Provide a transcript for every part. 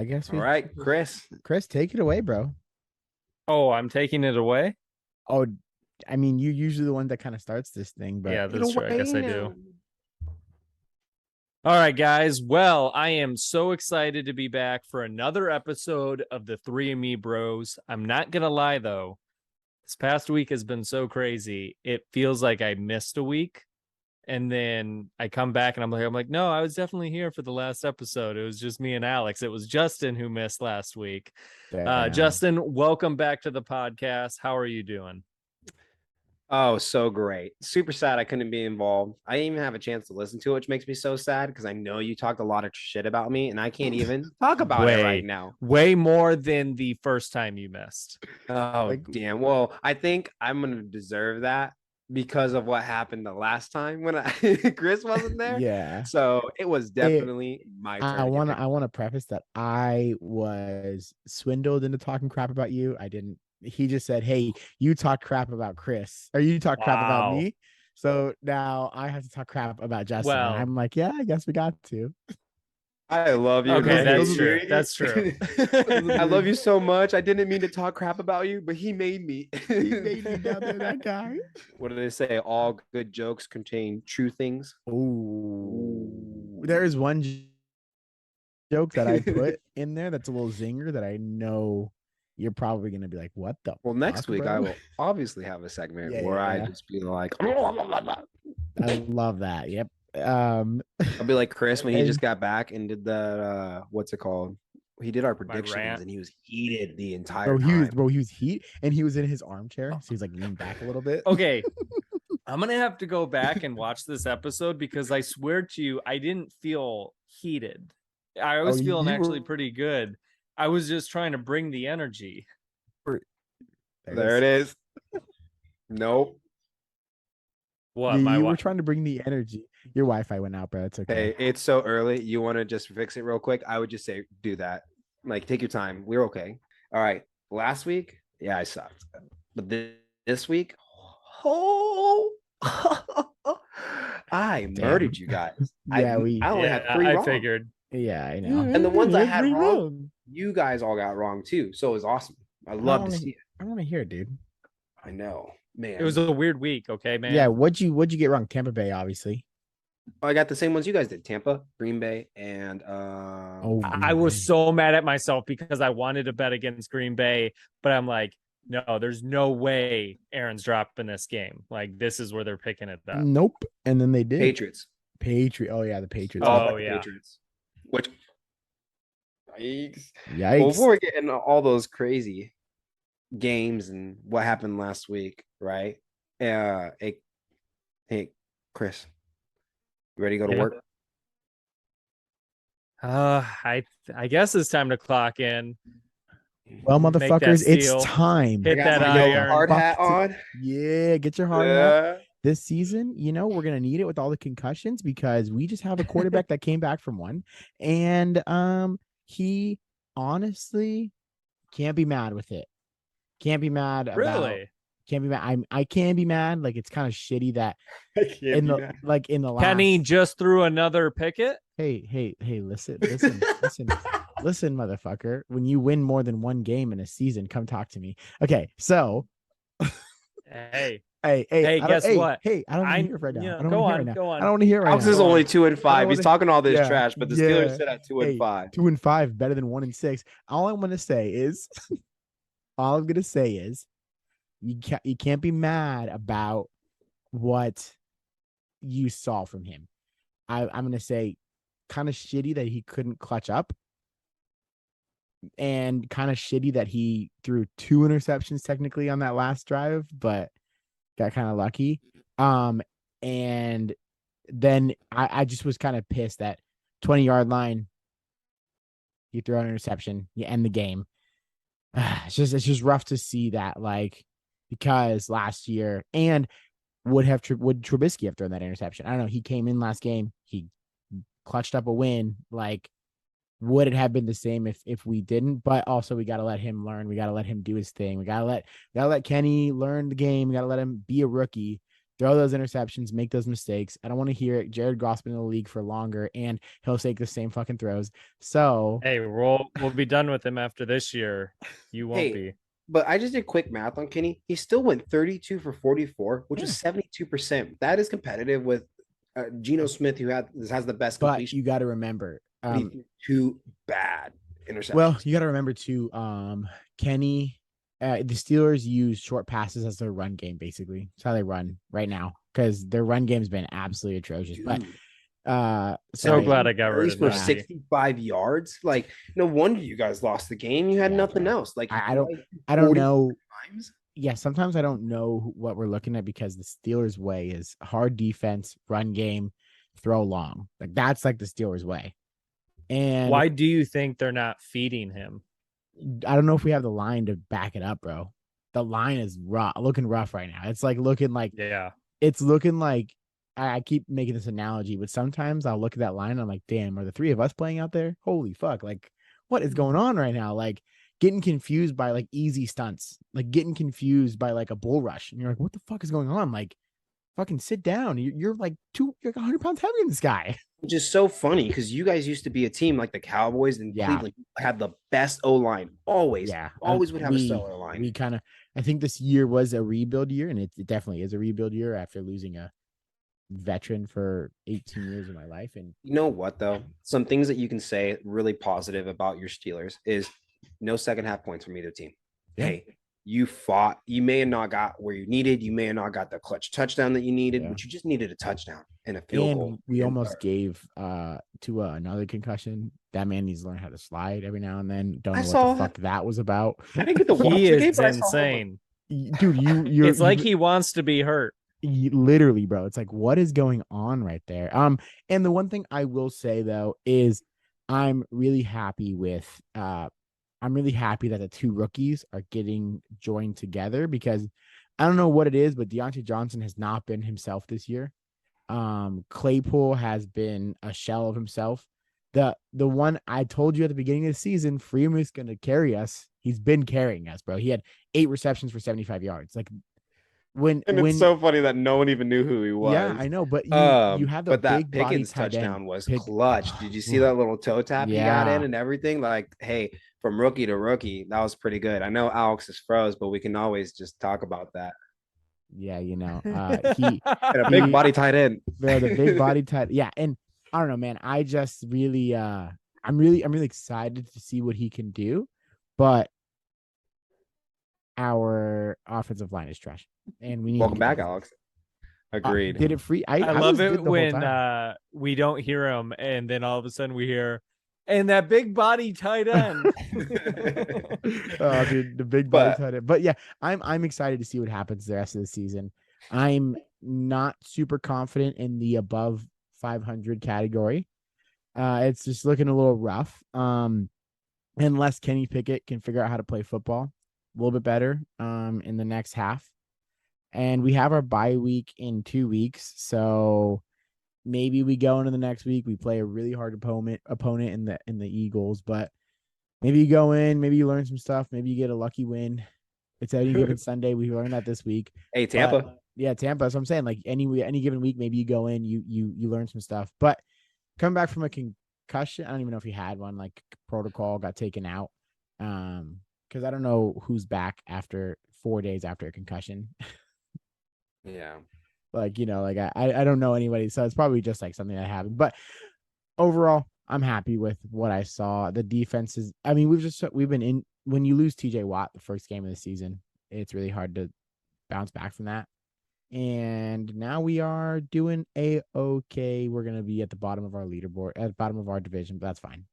I guess All right, Chris. Chris, take it away, bro. Oh, I'm taking it away? Oh, I mean, you're usually the one that kind of starts this thing, but Yeah, Take it that's true. I away guess I now. do. All right, guys. Well, I am so excited to be back for another episode of the Three of Me Bros. I'm not going to lie, though. This past week has been so crazy. It feels like I missed a week. And then I come back and I'm like, no, I was definitely here for the last episode. It was just me and Alex. It was Justin who missed last week. damn. Justin, welcome back to the podcast. How are you doing? Oh, so great. Super sad I couldn't be involved. I didn't even have a chance to listen to it, which makes me so sad because I know you talked a lot of shit about me and I can't even talk about it right now. Way more than the first time you missed. Oh, Like- damn. Well, I think I'm going to deserve that because of what happened the last time when Chris wasn't there. Yeah. So it was definitely my turn. I want to preface that I was swindled into talking crap about you. I didn't. He just said, "Hey, you talk crap about Chris, or you talk crap about Wow. me." So now I have to talk crap about Justin. And Well- I'm like, yeah, I guess we got to. I love you. Okay, man. that's true. That's true. I love you so much. I didn't mean to talk crap about you, but he made me. He made me down there, that guy. What do they say? All good jokes contain true things. Oh, there is one joke that I put in there that's a little zinger that I know you're probably gonna be like, "What the?" Well, next fuck, week bro? I will obviously have a segment Yeah, where I yeah. just be like, I love that. Yep. I'll be like Chris when he And- just got back and did the what's it called? He did our predictions rant. and he was heated the entire Bro, time. he was heat, and he was in his armchair, so he was like leaned back a little bit. Okay. I'm going to have to go back and watch this episode because I swear to you, I didn't feel heated. I was Oh, feeling you actually were- pretty good. I was just trying to bring the energy. There it is. Nope. What? You, My you wa- were trying to bring the energy. Your Wi-Fi went out, bro. It's okay. Hey, it's so early. You want to just fix it real quick? I would just say do that. Like, take your time. We're okay. All right. Last week, yeah, I sucked. But this week, oh, I Damn. murdered you guys. Yeah, I only had three I wrong. figured. Yeah, I know. And the ones I You had three wrong, you guys all got wrong too. So it was awesome. I love to wanna- see it. I want to hear it, dude. I know, man. It was a weird week, okay, man? Yeah, what'd you get wrong? Tampa Bay, obviously. I got the same ones you guys did: Tampa, Green Bay, and Oh, I was so mad at myself because I wanted to bet against Green Bay, but I'm like, no, there's no way Aaron's dropping this game. Like, this is where they're picking it up. Nope. And then they did. Patriots. Oh yeah, the Patriots. Oh, All the yeah. Patriots. Which, yikes. Yikes. Well, before we get into all those crazy games and what happened last week, right? Hey, Chris, you ready to go to Yeah. work? I guess it's time to clock in. Well, Make that motherfuckers, it's steal. time. Hit I got that my iron. hard hat Fuck. on. Yeah, get your hard hat. Yeah. This season, we're gonna need it with all the concussions because we just have a quarterback that came back from one, and he honestly can't be mad with it. Can't be mad about. Really? Can't be mad. I can be mad. Like, it's kind of shitty that I can't in be the mad. in the last. Penny just threw another picket. Hey, listen, listen, motherfucker. When you win more than one game in a season, come talk to me. Okay, so Hey, hey, Hey, I don't- guess what? Hey, I don't want I- to hear it right now. yeah, I don't go want to hear it on, right go now. on. I don't want to hear it right Alex now. is only 2-5. I don't He's wanna- talking all this yeah, trash, but the yeah. Steelers sit at 2-5. 2-5 better than 1-6. All I'm gonna say is, you can't be mad about what you saw from him. I'm gonna say, kind of shitty that he couldn't clutch up, and kind of shitty that he threw 2 interceptions technically on that last drive, but got kind of lucky. And then I just was kind of pissed that 20-yard line, you throw an interception, you end the game. It's just rough to see that, like, because last year, and would Trubisky have thrown that interception? I don't know. He came in last game, he clutched up a win. Like, would it have been the same if we didn't? But also, we got to let him learn. We got to let him do his thing. We gotta let Kenny learn the game. We got to let him be a rookie. throw those interceptions, make those mistakes. I don't want to hear it. Jared Goff's been in the league for longer, and he'll take the same fucking throws. So, Hey, we'll be done with him after this year. You won't Hey, be. but I just did quick math on Kenny. He still went 32 for 44, which is 72%. That is competitive with Geno Smith, who has the best but completion. you got to remember, But he threw two bad interceptions. well, you got to remember too, Kenny. The Steelers use short passes as their run game, basically. That's how they run right now because their run game's been absolutely atrocious. Dude. But So sorry. glad I got rid Carries of for that. 65 yards. Like, no wonder you guys lost the game. You had Yeah, nothing bro. else. Like, I don't 40 know. times. Yeah, sometimes I don't know what we're looking at because the Steelers' way is hard defense, run game, throw long. Like that's like the Steelers' way. And Why do you think they're not feeding him? I don't know if we have the line to back it up, bro. The line is rough, looking rough right now. It's like looking like Yeah. it's looking like I keep making this analogy, but sometimes I'll look at that line and I'm like, damn, are the three of us playing out there? Holy fuck. Like, what is going on right now? Like getting confused by like easy stunts, like getting confused by like a bull rush. And you're like, what the fuck is going on? Like, fucking sit down. You're like you're like 100 pounds heavier than this guy. Which is so funny because you guys used to be a team like the Cowboys and Yeah. Cleveland had the best O line. Always. Yeah. Always would have a stellar line. We kind of, I think this year was a rebuild year, and it definitely is a rebuild year after losing a veteran for 18 years of my life. And You know what, though? Some things that you can say really positive about your Steelers is no second half points from either team. Yeah. Hey, you fought. You may have not got where you needed. You may have not got the clutch touchdown that you needed, Yeah. but you just needed a touchdown and a field goal. We almost gave to another concussion. That man needs to learn how to slide every now and then. Don't know what the fuck that was about. I didn't get to watch He the game, is but I saw insane. Dude, you're It's like he wants to be hurt. literally, bro. It's like, what is going on right there? And the one thing I will say though is I'm really happy that the two rookies are getting joined together because I don't know what it is, but Deontay Johnson has not been himself this year. Claypool has been a shell of himself. The one I told you at the beginning of the season, Freeman's going to carry us. He's been carrying us, bro. He had 8 receptions for 75 yards. Like when it's so funny that no one even knew who he was. Yeah, I know, but you have the but that big body Pickens tight touchdown end. was clutch. Did you see that little toe tap he got in and everything? Like, hey, from rookie to rookie, that was pretty good. I know Alex is froze, but we can always just talk about that. Yeah, he and a big body tight end. Bro, the big body tight. Yeah, and I don't know, man. I just really I'm really excited to see what he can do, but our offensive line is trash, and we need welcome back, Alex. Agreed. Did it free? I love it when we don't hear him, and then all of a sudden we hear, and that big body tight end. Oh, dude, the big body tight end. But yeah, I'm excited to see what happens the rest of the season. I'm not super confident in the above 500 category. It's just looking a little rough. Unless Kenny Pickett can figure out how to play football a little bit better in the next half. And we have our bye week in 2 weeks, so maybe we go into the next week. We play a really hard opponent in the Eagles, but maybe you go in, maybe you learn some stuff, maybe you get a lucky win. It's any given Sunday. We learned that this week. Hey, Tampa. But, yeah, Tampa. So I'm saying, like any given week, maybe you go in, you learn some stuff. But coming back from a concussion, I don't even know if he had one. Like protocol got taken out. Because I don't know who's back after 4 days after a concussion. Yeah. Like, like I don't know anybody. So it's probably just like something that happened. But overall, I'm happy with what I saw. The defense is, I mean, we've been in, when you lose TJ Watt the first game of the season, it's really hard to bounce back from that. And now we are doing okay. We're going to be at the bottom of our leaderboard, at the bottom of our division, but that's fine.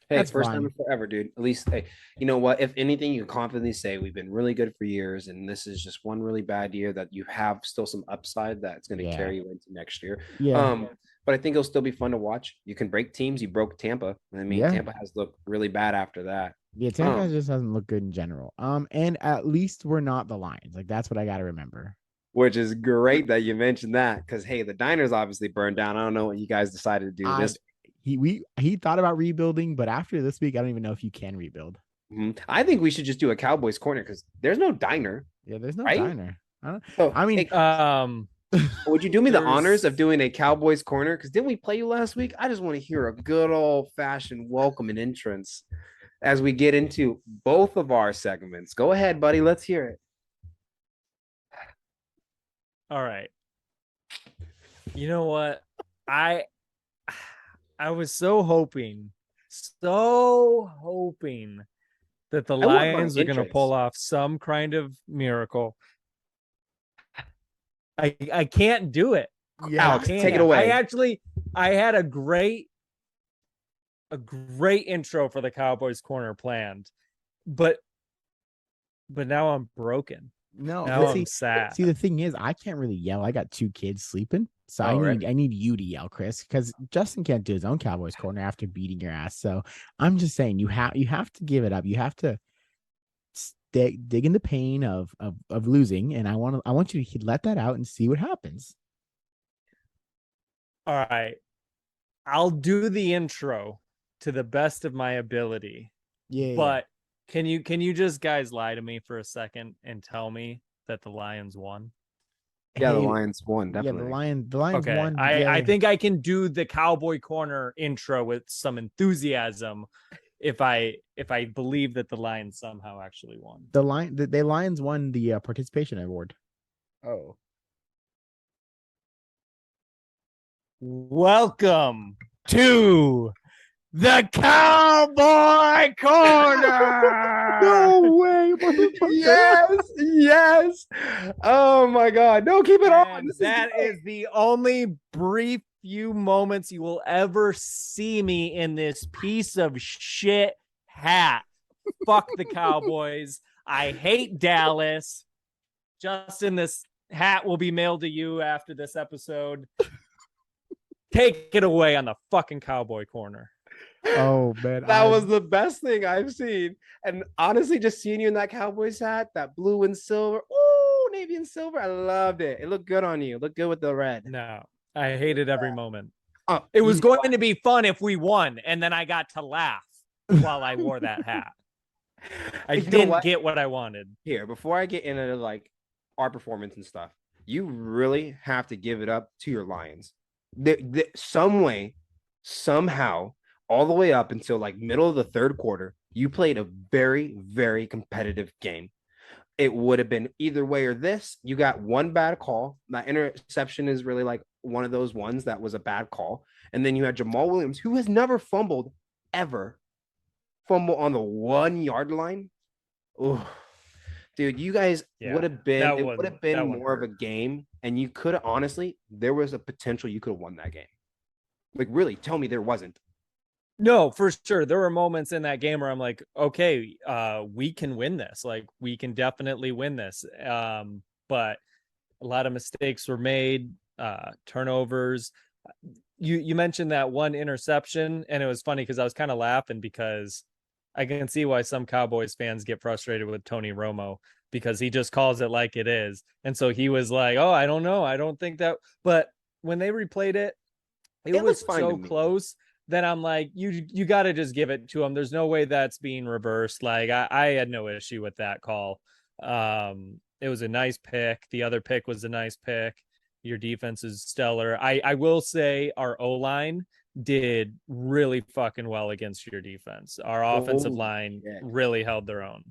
Hey, That's first fine. time in forever, dude. At least, hey, you know what? If anything, you can confidently say we've been really good for years, and this is just one really bad year that you have still some upside that's going to carry you into next year. Yeah. But I think it'll still be fun to watch. You can break teams. You broke Tampa. I mean, Tampa has looked really bad after that. Yeah, Tampa just doesn't look good in general. And at least we're not the Lions. Like that's what I got to remember. Which is great that you mentioned that because hey, the Diners obviously burned down. I don't know what you guys decided to do this. He thought about rebuilding, but after this week, I don't even know if you can rebuild. I think we should just do a Cowboys corner because there's no diner. Yeah, there's no right? diner. I mean, Would you do me the honors of There's- doing a Cowboys corner? Because didn't we play you last week? I just want to hear a good old fashioned welcome and entrance as we get into both of our segments. Go ahead, buddy. Let's hear it. All right. You know what? I was so hoping that the I want my Lions are going to entrance. pull off some kind of miracle. I can't do it. Yeah. Alex, I take it can't. away. I had a great intro for the Cowboys corner planned, but now I'm broken. No, Now but I'm sad. see, the thing is, I can't really yell. I got 2 kids sleeping, so Oh, right. I need you to yell, Chris, because Justin can't do his own Cowboys corner after beating your ass. So I'm just saying, you have to give it up. You have to dig in the pain of losing, and I want you to let that out and see what happens. All right. I'll do the intro to the best of my ability. Yeah, But can you just guys lie to me for a second and tell me that the Lions won? Yeah, the Hey, Lions won. yeah, Definitely. the Lions Okay. won. I think I can do the Cowboy corner intro with some enthusiasm if I believe that the Lions somehow actually won. the Lions won the participation award. Oh. Welcome to the Cowboy Corner. No way, motherfucker. Yes. Oh my God. No, keep it on. And that is the only brief few moments you will ever see me in this piece of shit hat. Fuck the Cowboys. I hate Dallas. Justin, this hat will be mailed to you after this episode. Take it away on the fucking Cowboy Corner. Oh man, That was the best thing I've seen. And honestly, just seeing you in that Cowboys hat, that blue and silver, ooh, navy and silver, I loved it. It looked good on you. It looked good with the red. No, I hated every moment. Oh, It was going to be fun if we won, and then I got to laugh while I wore that hat. I You know didn't what? get what I wanted. Here, before I get into like our performance and stuff, you really have to give it up to your Lions. Some way, somehow, all the way up until like middle of the third quarter, you played a very, very competitive game. It would have been either way or this. You got one bad call. That interception is really like one of those ones that was a bad call. And then you had Jamal Williams, who has never fumbled ever, fumble on the 1 yard line. Oh, dude, you guys would have been, it would have been more of a game. And you could have, honestly, there was a potential you could have won that game. Like, really, tell me there wasn't. No, for sure. There were moments in that game where I'm like, okay, we can win this. Like, we can definitely win this. But a lot of mistakes were made, turnovers. You mentioned that one interception, and it was funny because I was kind of laughing because I can see why some Cowboys fans get frustrated with Tony Romo because he just calls it like it is. And so he was like, oh, I don't know. I don't think that. But when they replayed it, it was so close. Then I'm like, you got to just give it to him. There's no way that's being reversed. Like I had no issue with that call. It was a nice pick. The other pick was a nice pick. Your defense is stellar. I will say our O-line did really fucking well against your defense. Our offensive line really held their own.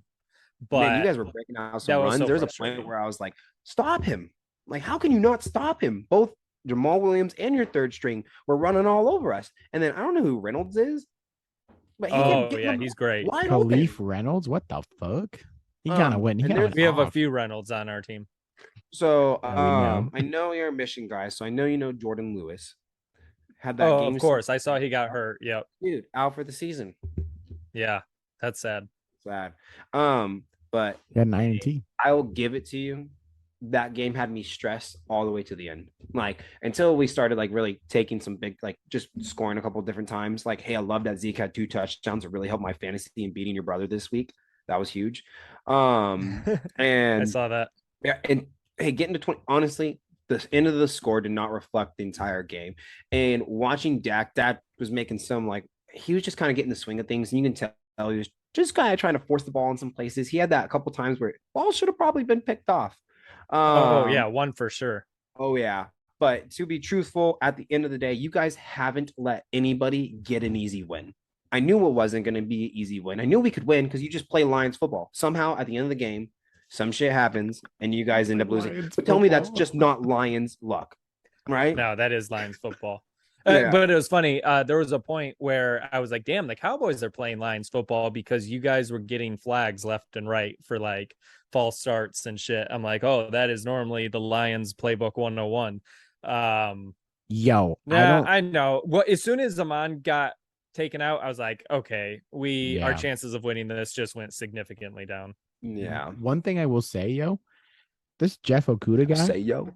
But man, you guys were breaking out some runs. There's a point where I was like, stop him. Like, how can you not stop him? Both Jamal Williams and your third string were running all over us. And then I don't know who Reynolds is, but he's great. Khalif Reynolds, what the fuck? He kind of went. We have a few Reynolds on our team. So I know you're a Mission guy, so I know you know Jordan Lewis. Had that game. Of course. I saw he got hurt. Yep. Dude, out for the season. Yeah, that's sad. Sad. But yeah, 9 I will give it to you. That game had me stressed all the way to the end. Like until we started like really taking some big, like just scoring a couple different times. Like, hey, I love that Zeke had 2 touchdowns. It really helped my fantasy in beating your brother this week. That was huge. And I saw that. Yeah, and hey, getting to 20, honestly, the end of the score did not reflect the entire game. And watching Dak was making some like he was just kind of getting the swing of things, and you can tell he was just kind of trying to force the ball in some places. He had that a couple times where ball should have probably been picked off. Yeah, one for sure. Oh yeah. But to be truthful, at the end of the day, you guys haven't let anybody get an easy win. I knew it wasn't going to be an easy win. I knew we could win because you just play Lions football. Somehow, at the end of the game, some shit happens and you guys end up losing. Lions But tell me that's football. just not Lions luck, right? No, that is Lions football. Yeah. But it was funny. There was a point where I was like, damn, the Cowboys are playing Lions football because you guys were getting flags left and right for like false starts and shit. I'm like, oh, that is normally the Lions playbook 101. Yo, I Yeah, don't. I know. Well, as soon as Zaman got taken out, I was like, okay, our Yeah. chances of winning this just went significantly down. Yeah. One thing I will say, yo, this Jeff Okuda guy, Say yo.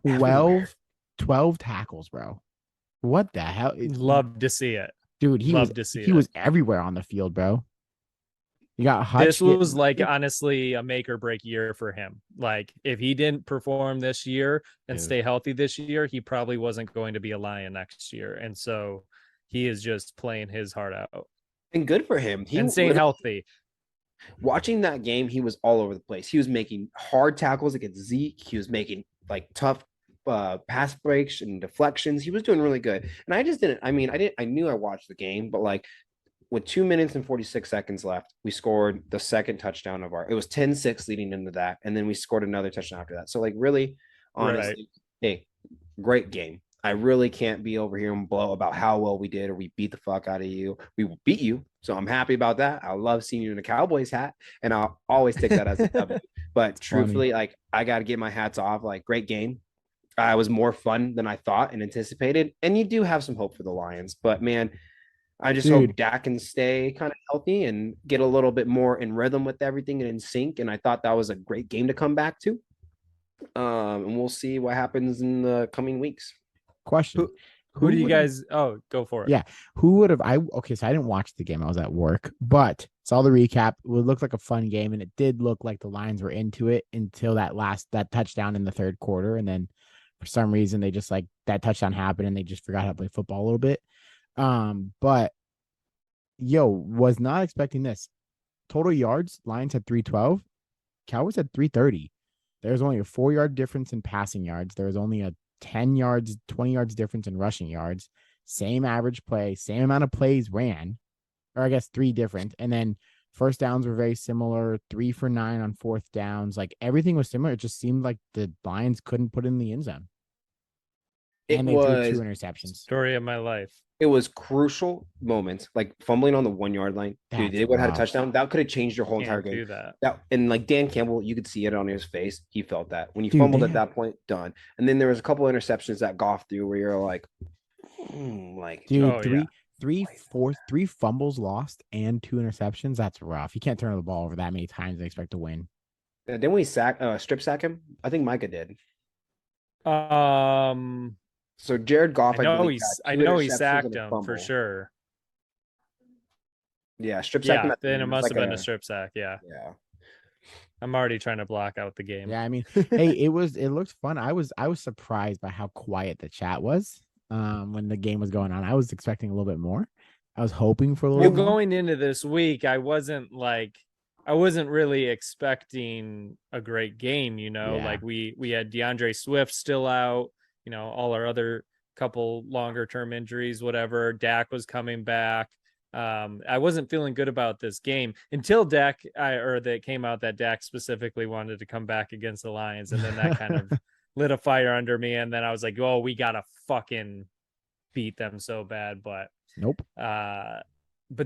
12, 12 tackles, bro. What the hell? Love to see it. Dude, he Love to see he it. was everywhere on the field, bro. You got Hutch. This was like honestly a make or break year for him. Like if he didn't perform this year and stay healthy this year, he probably wasn't going to be a Lion next year. And so he is just playing his heart out And good for him. and staying healthy. Watching that game, he was all over the place. He was making hard tackles against Zeke. He was making like tough pass breaks and deflections. He was doing really good. And I just didn't. I mean, I knew I watched the game, but like with 2 minutes and 46 seconds left, we scored the second touchdown of our. It was 10-6 leading into that, and then we scored another touchdown after that. So like really, honestly, hey, great game. I really can't be over here and blow about how well we did or we beat the fuck out of you. We beat you. So I'm happy about that. I love seeing you in a Cowboys hat, and I'll always take that as a W. But truthfully, like I got to get my hats off. Like great game. It was more fun than I thought and anticipated. And you do have some hope for the Lions, but man, I just hope Dak can stay kind of healthy and get a little bit more in rhythm with everything and in sync. And I thought that was a great game to come back to. And we'll see what happens in the coming weeks. Question. Who do you guys? Oh, go for it. Yeah. Who would have? Okay, so I didn't watch the game. I was at work, but saw the recap. It looked like a fun game, and it did look like the Lions were into it until that touchdown in the third quarter, and then for some reason they just like that touchdown happened and they just forgot how to play football a little bit. But yo, was not expecting this. Total yards, Lions had 312, Cowboys had 330. There's only a 4-yard difference in passing yards. There was only a 10 yards, 20 yards difference in rushing yards. Same average play, same amount of plays ran, or I guess 3 different. And then first downs were very similar, 3 for 9 on fourth downs. Like everything was similar. It just seemed like the Lions couldn't put in the end zone. And they threw 2 interceptions. Story of my life. It was crucial moments, like fumbling on the 1-yard line. Dude, they would have had a touchdown. That could have changed your whole entire game. Do that. And like Dan Campbell, you could see it on his face. He felt that when you fumbled at that point, done. And then there was a couple of interceptions that Goff threw where you're like, dude, three fumbles lost and 2 interceptions. That's rough. You can't turn the ball over that many times and expect to win. Didn't we strip sack him? I think Micah did. So Jared Goff, I know he sacked him for sure. Yeah, strip sack him. Then it must have been a strip sack. Yeah. I'm already trying to block out the game. Yeah, I mean, hey, it looked fun. I was surprised by how quiet the chat was when the game was going on. I was expecting a little bit more. I was hoping for a little bit more. Going into this week, I wasn't really expecting a great game, like we had DeAndre Swift still out, all our other couple longer term injuries, whatever. Dak was coming back. I wasn't feeling good about this game until that came out that Dak specifically wanted to come back against the Lions. And then that kind of lit a fire under me. And then I was like, oh, we got to fucking beat them so bad. But nope. But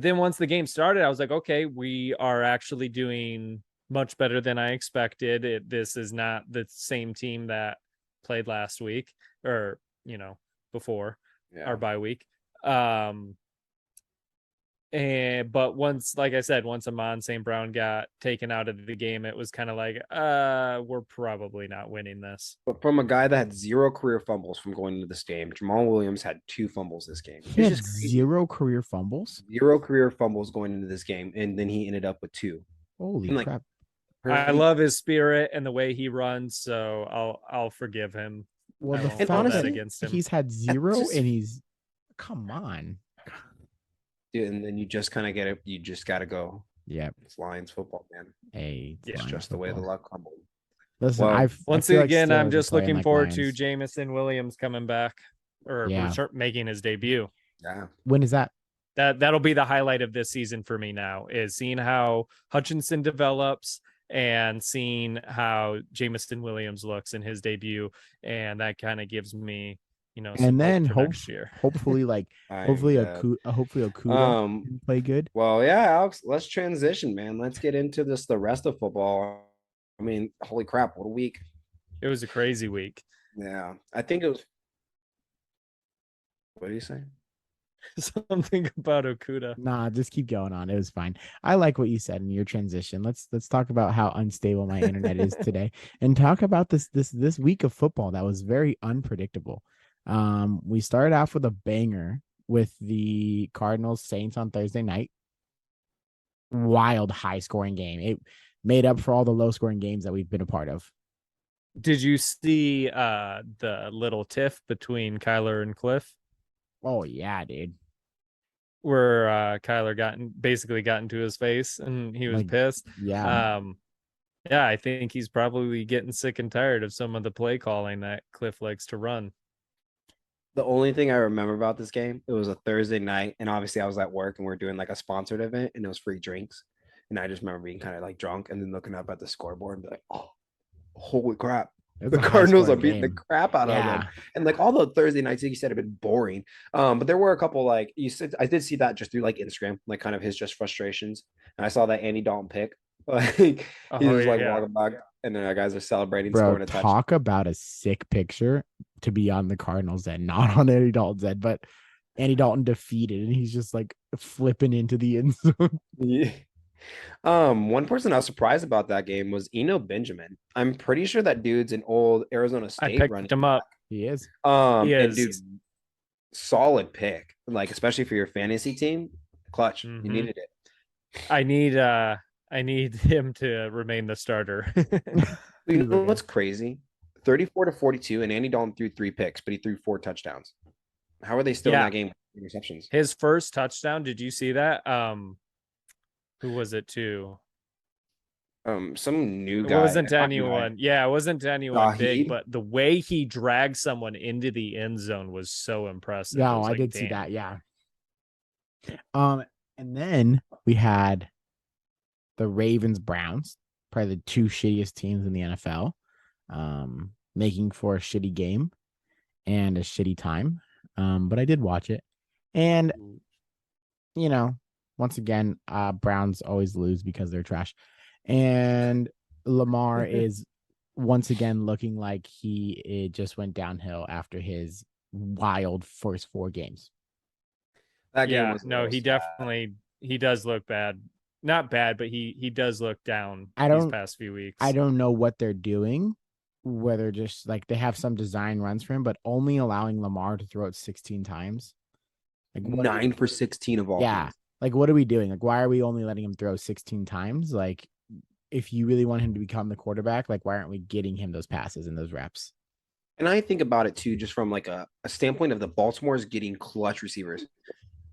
then once the game started, I was like, okay, we are actually doing much better than I expected. This is not the same team that played last week or, before our bye week. But once Amon St. Brown got taken out of the game, it was kind of like, we're probably not winning this. But from a guy that had 0 career fumbles from going into this game, Jamal Williams had 2 fumbles this game. He had 0 career fumbles? 0 career fumbles going into this game, and then he ended up with 2. Holy crap. I love his spirit and the way he runs, so I'll forgive him. Well, the fact that he's had 0 and he's come on. Dude, and then you just kind of get it. You just got to go. Yeah, it's Lions football, man. Hey, it's just the way the luck crumbled. Listen, Well, Once feel like again, I'm Steelers are just playing looking like forward to Lions. Jamison Williams coming back or Yeah. making his debut. yeah. When is that? That'll be the highlight of this season for me now, is seeing how Hutchinson develops and seeing how Jamison Williams looks in his debut. And that kind of gives me, some And then hope for next year. hopefully I hopefully bet. hopefully Okuda can play good. Well, yeah, Alex, let's transition, man. Let's get into the rest of football. I mean, holy crap, what a week. It was a crazy week. Yeah. I think it was what do you say? Something about Okuda. Nah, just keep going on. It was fine. I like what you said in your transition. Let's talk about how unstable my internet is today and talk about this week of football that was very unpredictable. We started off with a banger with the Cardinals Saints on Thursday night. Wild high scoring game. It made up for all the low scoring games that we've been a part of. Did you see the little tiff between Kyler and Cliff, Oh yeah, dude. where Kyler basically got into his face and he was Like, pissed? yeah. Yeah, I think he's probably getting sick and tired of some of the play calling that Cliff likes to run. The only thing I remember about this game, it was a Thursday night, and obviously I was at work and we are doing like a sponsored event and it was free drinks. And I just remember being kind of like drunk and then looking up at the scoreboard and be like, oh, holy crap. It's The a high Cardinals are scoring beating the game. crap out of them. Yeah. And like all the Thursday nights, like you said, have been boring. But there were a couple like you said, I did see that just through like Instagram, like kind of his just frustrations. And I saw that Andy Dalton pick. Like he Oh, was like yeah. walking back, and then our guys are celebrating, Bro, scoring a touchdown. talk about a sick picture to be on the Cardinals end, not on Andy Dalton's end, but Andy Dalton defeated, and he's just like flipping into the end zone. Yeah. One person I was surprised about that game was Eno Benjamin. I'm pretty sure that dude's an old Arizona I State running. picked him up. He is. He And is. dude, solid pick. Like especially for your fantasy team, clutch. You Mhm. needed it. I need him to remain the starter. You know what's crazy? 34-42, and Andy Dalton threw 3 picks, but he threw 4 touchdowns. How are they still in Yeah. that game with interceptions? His first touchdown, did you see that? Who was it to? Some new It guy. wasn't Not anyone. new Yeah, it wasn't anyone big, Zahid? but the way he dragged someone into the end zone was so impressive. It No, was I like, did see damn. that. Yeah. And then we had the Ravens Browns, probably the 2 shittiest teams in the NFL, making for a shitty game and a shitty time. But I did watch it, and once again, Browns always lose because they're trash, and Lamar is once again looking like it just went downhill after his wild first 4 games. That game Yeah, was a no, little he sad. definitely he does look bad. Not bad, but he does look down I these don't- past few weeks. I don't know what they're doing, whether just like they have some design runs for him, but only allowing Lamar to throw it 16 times. Like 9 for 16 of all. yeah. Things. Like, what are we doing? Like, why are we only letting him throw 16 times? Like, if you really want him to become the quarterback, like, why aren't we getting him those passes and those reps? And I think about it too, just from like a standpoint of the Baltimore's getting clutch receivers.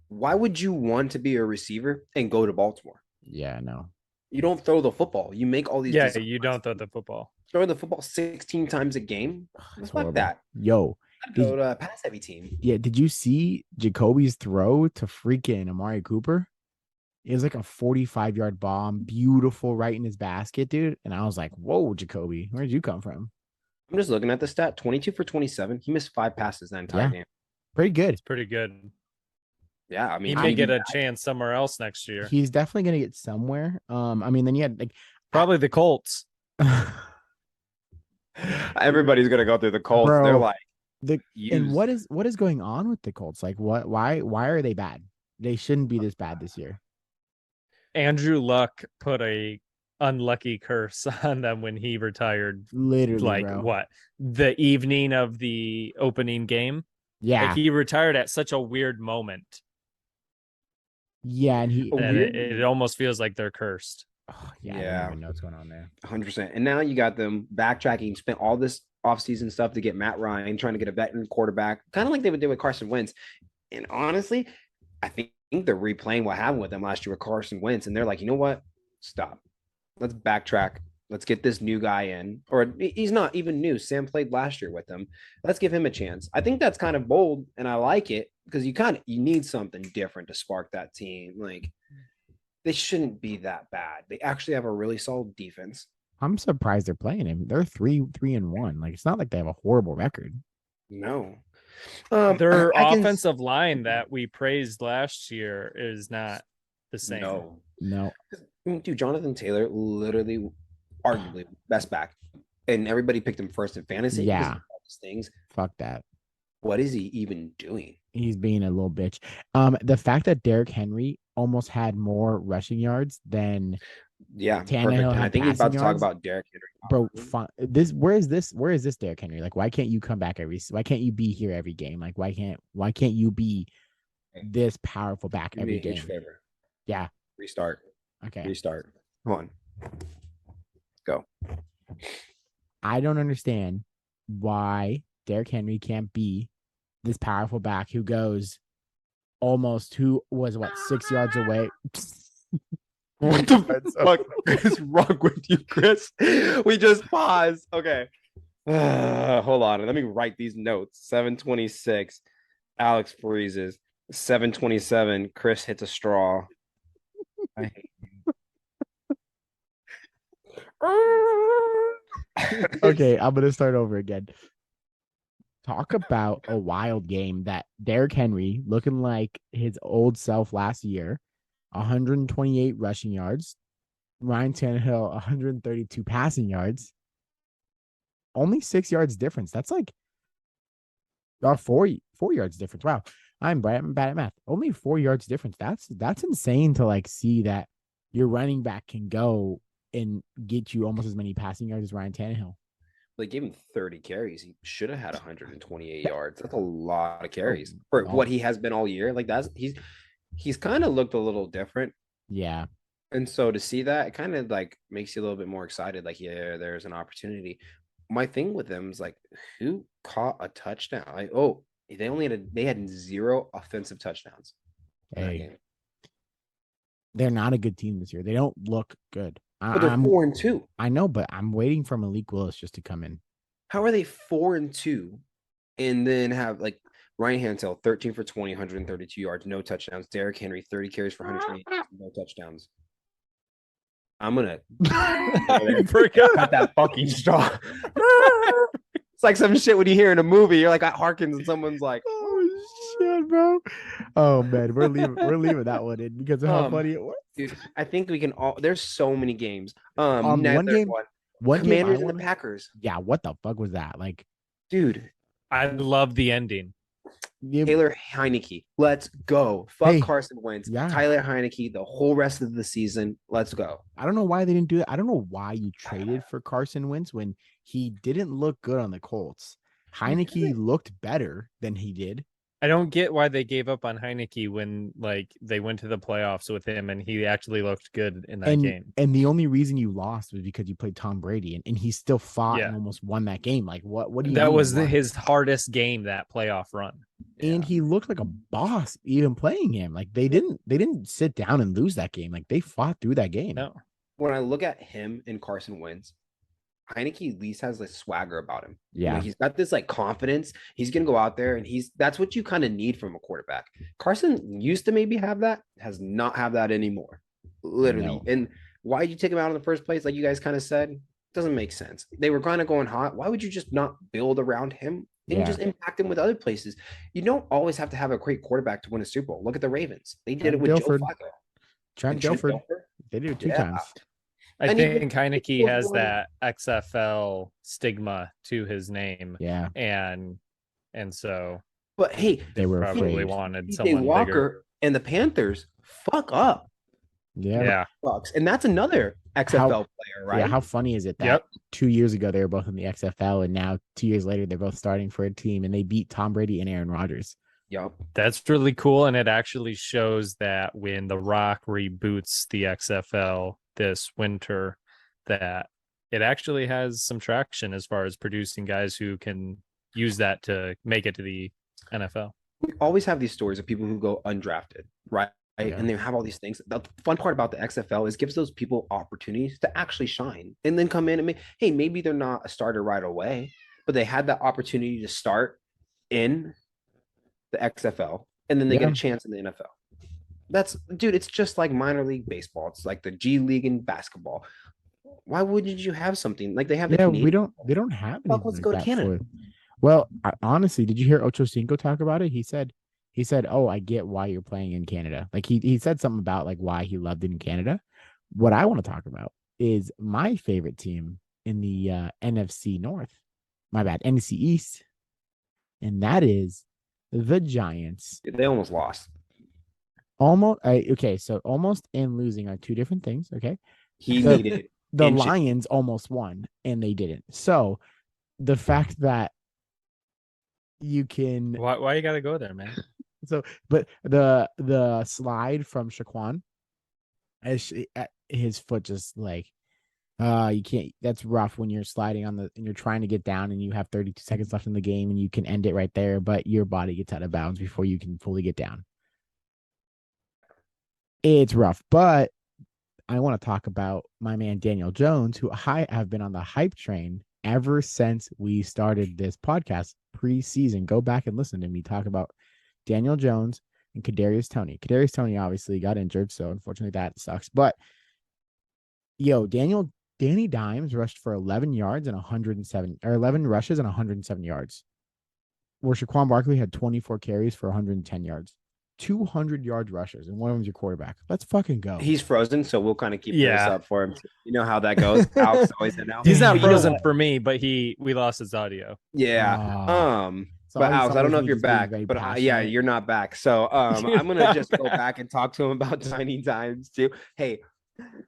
Why would you want to be a receiver and go to Baltimore? Yeah, no. You don't throw the football. You make all these. Yeah, design you runs. don't throw the football. Throwing the football 16 times a game. It's Fuck horrible. that. Yo, I'd go to a pass heavy team. yeah, did you see Jacoby's throw to freaking Amari Cooper? It was like a 45-yard bomb, beautiful, right in his basket, dude. And I was like, whoa, Jacoby, where'd you come from? I'm just looking at the stat 22 for 27. He missed 5 passes that entire Yeah. game. Pretty good. It's pretty good. Yeah. I mean, He may get a chance somewhere else next year. He's definitely gonna get somewhere. I mean, then you had like Probably the Colts. everybody's going to go through the Colts. Bro, They're like, and used. what is going on with the Colts? Like, why are they bad? They shouldn't be this bad this year. Andrew Luck put a unlucky curse on them when he retired. Literally, Like bro. what? The evening of the opening game. Yeah, Like he retired at such a weird moment. yeah, and he. And Weird- it almost feels like they're cursed. Oh, yeah, I Yeah. don't even know what's going on there. 100%. And now you got them backtracking, spent all this offseason stuff to get Matt Ryan, trying to get a veteran quarterback, kind of like they would do with Carson Wentz. And honestly, I think they're replaying what happened with them last year with Carson Wentz. And they're like, you know what? Stop. Let's backtrack. Let's get this new guy in, or he's not even new. Sam played last year with him. Let's give him a chance. I think that's kind of bold, and I like it because you need something different to spark that team. Like they shouldn't be that bad. They actually have a really solid defense. I'm surprised they're playing him. They're 3-1. Like it's not like they have a horrible record. No, Their I can offensive line that we praised last year is not the same. No. Dude, Jonathan Taylor, literally, arguably best back, and everybody picked him first in fantasy. Yeah. Because of all these things. Fuck that. What is he even doing? He's being a little bitch. The fact that Derrick Henry almost had more rushing yards than Perfect. Tannehill And I had think he's about to talk passing yards. about Derrick Henry. Bro, where is this Derrick Henry? Like, why can't you come back why can't you be here every game? Like, why can't you be this powerful back Do me every a huge game? favor. Yeah. Restart. Okay. Restart. Come on. Go. I don't understand why Derrick Henry can't be this powerful back who goes who was 6 yards away. What the fuck is wrong with you, Chris? We just paused. Okay. Hold on. Let me write these notes. 7:26. Alex freezes. 7:27. Chris hits a straw. I hate you. Okay, I'm gonna start over again. Talk about a wild game that Derrick Henry looking like his old self last year, 128 rushing yards, Ryan Tannehill 132 passing yards, only 6 yards difference. That's like 4 yards difference. Wow, I'm bad at math. Only 4 yards difference. That's insane to like see that your running back can go and get you almost as many passing yards as Ryan Tannehill. They gave him 30 carries. He should have had 128 yards. That's a lot of carries for what he has been all year. Like he's kind of looked a little different. Yeah. And so to see that, it kind of like makes you a little bit more excited. Like, yeah, there's an opportunity. My thing with them is like, who caught a touchdown? Like, they had 0 offensive touchdowns in that game. They're not a good team this year. They don't look good. But they're 4-2. I know, but I'm waiting for Malik Willis just to come in. How are they 4-2 and then have like Ryan Hansel 13 for 20, 132 yards, no touchdowns. Derrick Henry 30 carries for 120, no touchdowns. I'm gonna cut that fucking straw. It's like some shit when you hear in a movie. You're like at Harkins and someone's like, "Oh shit, bro!" Oh man, we're leaving that one in because of how funny it was. Dude, I think we can all. There's so many games. One game, Commanders and the Packers. Yeah, what the fuck was that? Like, dude, I love the ending. Taylor Heineke, let's go. Fuck Carson Wentz. Yeah. Tyler Heineke the whole rest of the season. Let's go. I don't know why they didn't do it. I don't know why you traded for Carson Wentz when he didn't look good on the Colts. Heineke looked better than he did. I don't get why they gave up on Heineke when like they went to the playoffs with him and he actually looked good in that game. And the only reason you lost was because you played Tom Brady and he still fought and almost won that game. Like what do you That mean was his hardest game, that playoff run. And he looked like a boss even playing him. Like they didn't sit down and lose that game. Like they fought through that game. No. When I look at him and Carson Wentz, Heineke at least has like swagger about him. Yeah. He's got this like confidence. He's gonna go out there and that's what you kind of need from a quarterback. Carson used to maybe have that, has not have that anymore. Literally. No. And why did you take him out in the first place? Like you guys kind of said, doesn't make sense. They were kind of going hot. Why would you just not build around him and just impact him with other places? You don't always have to have a great quarterback to win a Super Bowl. Look at the Ravens. They did it with Joe Flacco. Trent Dilfer. They did it 2 times. I think Heineke has that XFL stigma to his name. Yeah. And so but hey, they were probably afraid. wanted someone Walker bigger. And the Panthers fuck up. Yeah. Bucks. And that's another XFL player, right? Yeah, how funny is it that 2 years ago they were both in the XFL and now 2 years later they're both starting for a team and they beat Tom Brady and Aaron Rodgers. Yep. That's really cool. And it actually shows that when The Rock reboots the XFL this winter, that it actually has some traction as far as producing guys who can use that to make it to the NFL. We always have these stories of people who go undrafted, right? right? Yeah. And they have all these things. The fun part about the XFL is gives those people opportunities to actually shine and then come in and hey, maybe they're not a starter right away, but they had that opportunity to start in the XFL and then they get Yeah. a chance in the NFL. That's dude, it's just like minor league baseball. It's like the G League in basketball. Why wouldn't you have something like they have the Yeah, Canadian? they don't have Fuck, anything let's like go to that Canada. for. Well, honestly, did you hear Ocho Cinco talk about it? He said, "Oh, I get why you're playing in Canada." Like he said something about like why he loved it in Canada. What I want to talk about is my favorite team in the NFC North. My bad, NFC East, and that is the Giants. They almost lost. Almost okay, so almost and losing are two different things. Okay, He the needed the inches. Lions almost won and they didn't. So the fact that you can Why you gotta go there, man? so but the slide from Shaquan as his foot just like you can't, that's rough when you're sliding on the and you're trying to get down and you have 32 seconds left in the game and you can end it right there, but your body gets out of bounds before you can fully get down. It's rough, but I want to talk about my man Daniel Jones, who I have been on the hype train ever since we started this podcast preseason. Go back and listen to me talk about Daniel Jones and Kadarius Toney. Kadarius Toney obviously got injured, so unfortunately that sucks. But Danny Dimes rushed for 11 yards and 107 or 11 rushes and 107 yards. Where Shaquan Barkley had 24 carries for 110 yards. 200 yard rushers, and one of them's your quarterback. Let's fucking go. He's frozen, so we'll kind of keep this Yeah. up for him. You know how that goes. Alex always said now. He's not But you know frozen what? for me, but we lost his audio. Yeah. So But all he Alex, saw I don't was know if me you're just being back, very but yeah, passionate. you're not back. So You're I'm gonna not just go back. back and talk to him about Danny Dimes too. Hey,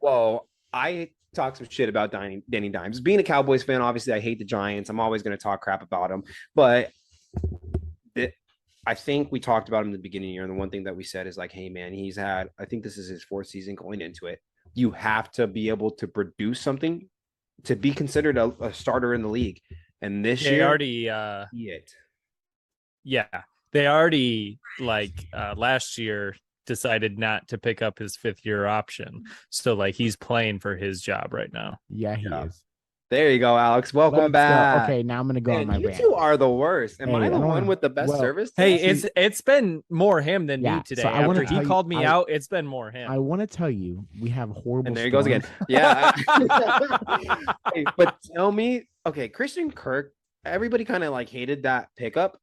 well, I talk some shit about Danny Dimes. Being a Cowboys fan, obviously, I hate the Giants. I'm always going to talk crap about them. But I think we talked about him in the beginning of the year. And the one thing that we said is like, hey, man, I think this is his fourth season going into it. You have to be able to produce something to be considered a starter in the league. And this They year, already they already last year decided not to pick up his 5th-year option. So like he's playing for his job right now. Yeah, he is. There you go, Alex. Welcome Let's back. go. Okay, now I'm gonna go on my you rant. two are the worst. Am Hey, I I the don't one wanna- with the best well, service? Hey, today? it's been more him than Yeah, me today. so I wanna After he tell you- called me I- out, it's been more him. I want to tell you, we have horrible. And there he goes again. storms. Yeah. Hey, but tell me, okay, Christian Kirk, everybody kind of like hated that pickup.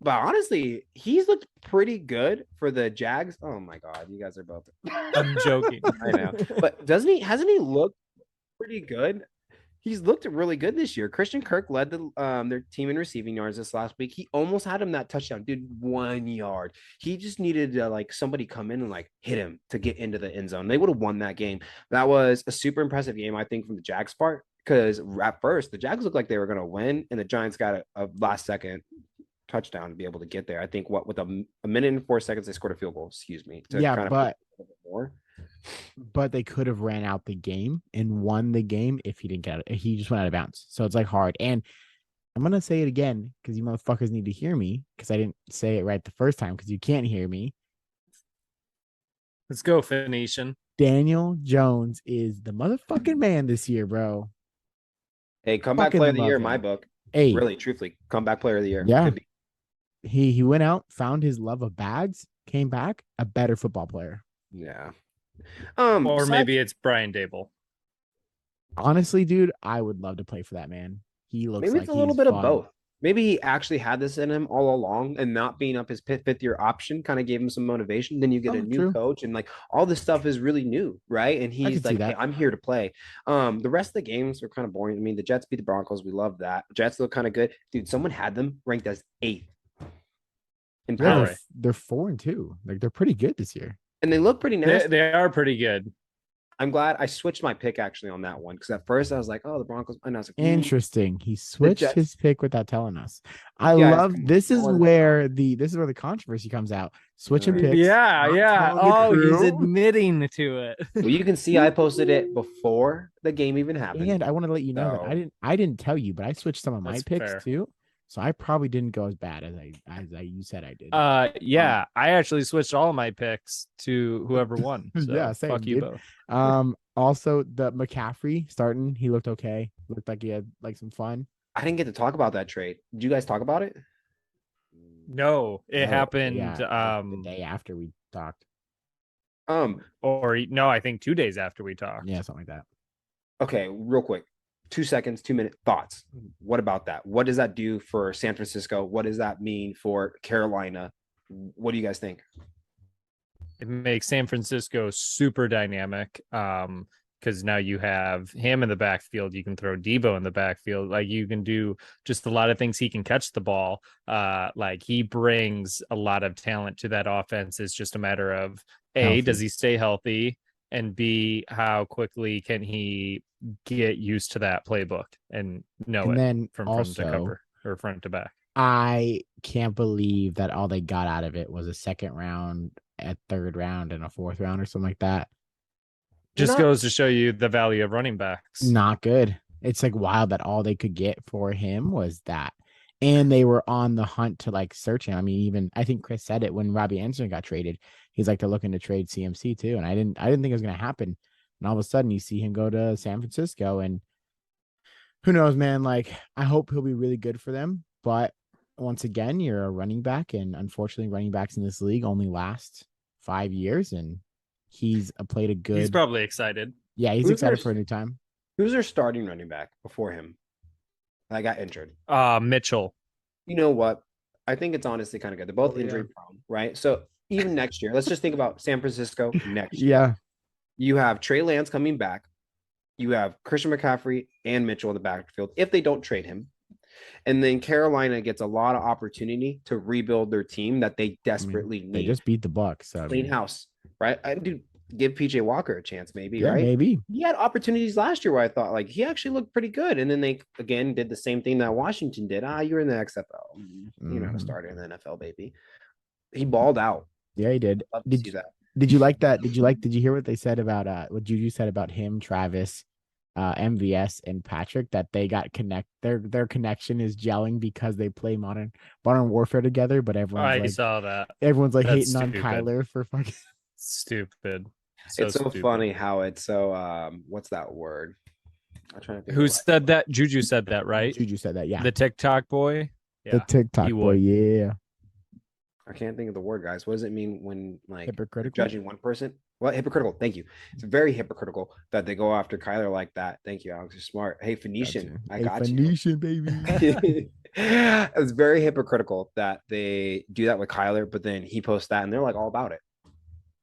But honestly, he's looked pretty good for the Jags. Oh my God, you guys are both. I'm joking. I know. But hasn't he looked pretty good? He's looked really good this year. Christian Kirk led their team in receiving yards this last week. He almost had him that touchdown, dude. 1 yard. He just needed to like somebody come in and like hit him to get into the end zone. They would have won that game. That was a super impressive game, I think, from the Jags part. Because at first the Jags looked like they were going to win, and the Giants got a last second touchdown to be able to get there. I think with a minute and 4 seconds, they scored a field goal. Excuse me. Yeah, but a bit more. But they could have ran out the game and won the game if he didn't get out. He just went out of bounds. So it's like hard. And I'm gonna say it again because you motherfuckers need to hear me because I didn't say it right the first time because you can't hear me. Let's go, Phoenician. Daniel Jones is the motherfucking man this year, bro. Hey, comeback Fucking player of the year love in my him. book. Hey, Really, truthfully, comeback player of the year. Yeah. Could be. he went out, found his love of bags, came back a better football player. Yeah. Or besides- maybe it's Brian Dable. Honestly, dude, I would love to play for that man. He looks maybe like it's a little he's bit fun. of both. Maybe he actually had this in him all along, and not being up his 5th-year option kind of gave him some motivation. Then you get a new True. coach, and like all this stuff is really new, right? And he's see like, that. hey, I'm here to play. The rest of the games are kind of boring. I mean, the Jets beat the Broncos. We love that. Jets look kind of good. Dude, someone had them ranked as 8th in Yeah, power. they're 4-2. Like they're pretty good this year. And they look pretty nasty. They are pretty good. I'm glad I switched my pick actually on that one because at first I was like, oh, the Broncos. And I was like, Interesting. He switched Jets. his pick without telling us. I Yeah, love this is where the controversy comes out. Switching picks. Yeah. telling the Oh, he's crew. admitting to it. Well, you can see I posted it before the game even happened. And I want to let you know that So- I didn't tell you, but I switched some of my That's picks fair. too. So I probably didn't go as bad as you said I did. Yeah, I actually switched all my picks to whoever won. So Yeah, same, fuck you dude. both. Also the McCaffrey starting, he looked okay. Looked like he had like some fun. I didn't get to talk about that trade. Did you guys talk about it? No, it No, happened. yeah, like the day after we talked. Or no, I think 2 days after we talked. Yeah, something like that. Okay, real quick. 2 seconds, 2 minute thoughts. What about that? What does that do for San Francisco? What does that mean for Carolina? What do you guys think? It makes San Francisco super dynamic. Because now you have him in the backfield. You can throw Debo in the backfield. Like you can do just a lot of things. He can catch the ball. Like he brings a lot of talent to that offense. It's just a matter of A, does he stay healthy? And B, how quickly can he get used to that playbook and know And it then from front to also, cover or front to back? I can't believe that all they got out of it was a second round, a third round, and a fourth round or something like that. Just goes to show you the value of running backs. Not good. It's like wild that all they could get for him was that. And they were on the hunt to like search him. I mean, even I think Chris said it when Robbie Anderson got traded. He's like they're looking to trade CMC too. And I didn't think it was gonna happen. And all of a sudden you see him go to San Francisco, and who knows, man? Like, I hope he'll be really good for them. But once again, you're a running back, and unfortunately, running backs in this league only last 5 years, and he's played a good. He's probably excited. Yeah, he's excited for a new time. Who's their starting running back before him? I got injured. Mitchell. You know what? I think it's honestly kind of good. They're both injury prone, right? So even next year, let's just think about San Francisco next year. Yeah. You have Trey Lance coming back. You have Christian McCaffrey and Mitchell in the backfield if they don't trade him. And then Carolina gets a lot of opportunity to rebuild their team that they desperately need. They just beat the Bucs. So, clean house, right? I do give PJ Walker a chance, maybe, yeah, right? Maybe. He had opportunities last year where I thought like he actually looked pretty good. And then they again did the same thing that Washington did. You're in the XFL, you're not a starter in the NFL, baby. He balled out. Yeah, he did. Did you like that? Did you hear what they said about what Juju said about him, Travis, MVS, and Patrick, that they got their connection is gelling because they play modern warfare together, but everyone's saw that. Everyone's like hating on Kyler for fucking stupid. It's so funny how it's so what's that word? I'm trying to think. Who said that? Juju said that, right? Juju said that, yeah. The TikTok boy. Yeah, the TikTok boy, yeah. I can't think of the word, guys. What does it mean when like hypocritical judging one person? Well, hypocritical. Thank you. It's very hypocritical that they go after Kyler like that. Thank you, Alex. You're smart. Hey, Phoenician. I got Phoenician, baby. It's very hypocritical that they do that with Kyler, but then he posts that and they're like all about it.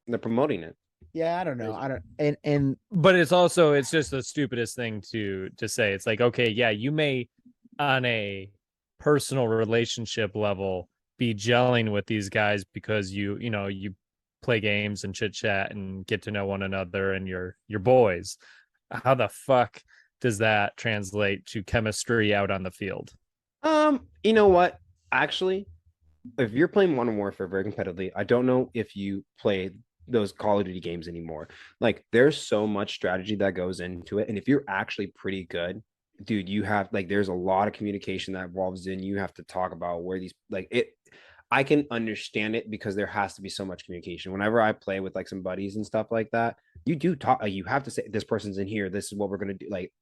And they're promoting it. Yeah, I don't know. I don't and but it's just the stupidest thing to say. It's like, okay, yeah, you may on a personal relationship level be gelling with these guys because you play games and chit chat and get to know one another and you're boys. How the fuck does that translate to chemistry out on the field? You know what? Actually, if you're playing Modern Warfare very competitively, I don't know if you play those Call of Duty games anymore. Like, there's so much strategy that goes into it, and if you're actually pretty good, dude, you have like there's a lot of communication that involves in. You have to talk about where these like it. I can understand it because there has to be so much communication. Whenever I play with like some buddies and stuff like that, you do talk. You have to say this person's in here. This is what we're gonna do. Like,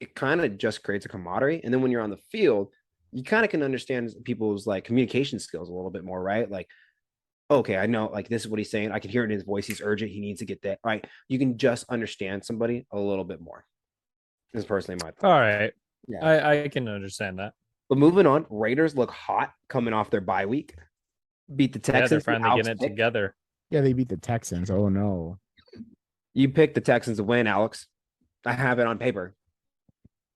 it kind of just creates a camaraderie. And then when you're on the field, you kind of can understand people's like communication skills a little bit more, right? Like, okay, I know like this is what he's saying. I can hear it in his voice. He's urgent. He needs to get that right. You can just understand somebody a little bit more. This is personally my thought. All right. Yeah, I can understand that. But moving on, Raiders look hot coming off their bye week. Beat the Texans. Yeah, they're finally getting it together. Yeah, they beat the Texans. Oh no. You picked the Texans to win, Alex. I have it on paper.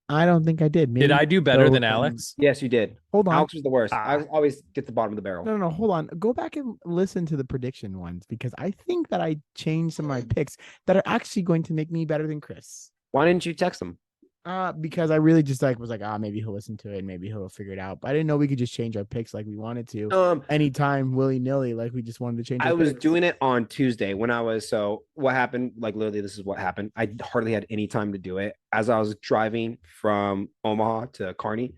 I don't think I did. Maybe did I do better than Alex? Yes, you did. Hold on. Alex was the worst. I always get the bottom of the barrel. No, hold on. Go back and listen to the prediction ones because I think that I changed some of my picks that are actually going to make me better than Chris. Why didn't you text him? Because I really just was like, maybe he'll listen to it and maybe he'll figure it out. But I didn't know we could just change our picks like we wanted to. Anytime willy-nilly, like we just wanted to change. I was doing it on Tuesday when what happened, like literally this is what happened. I hardly had any time to do it. As I was driving from Omaha to Kearney,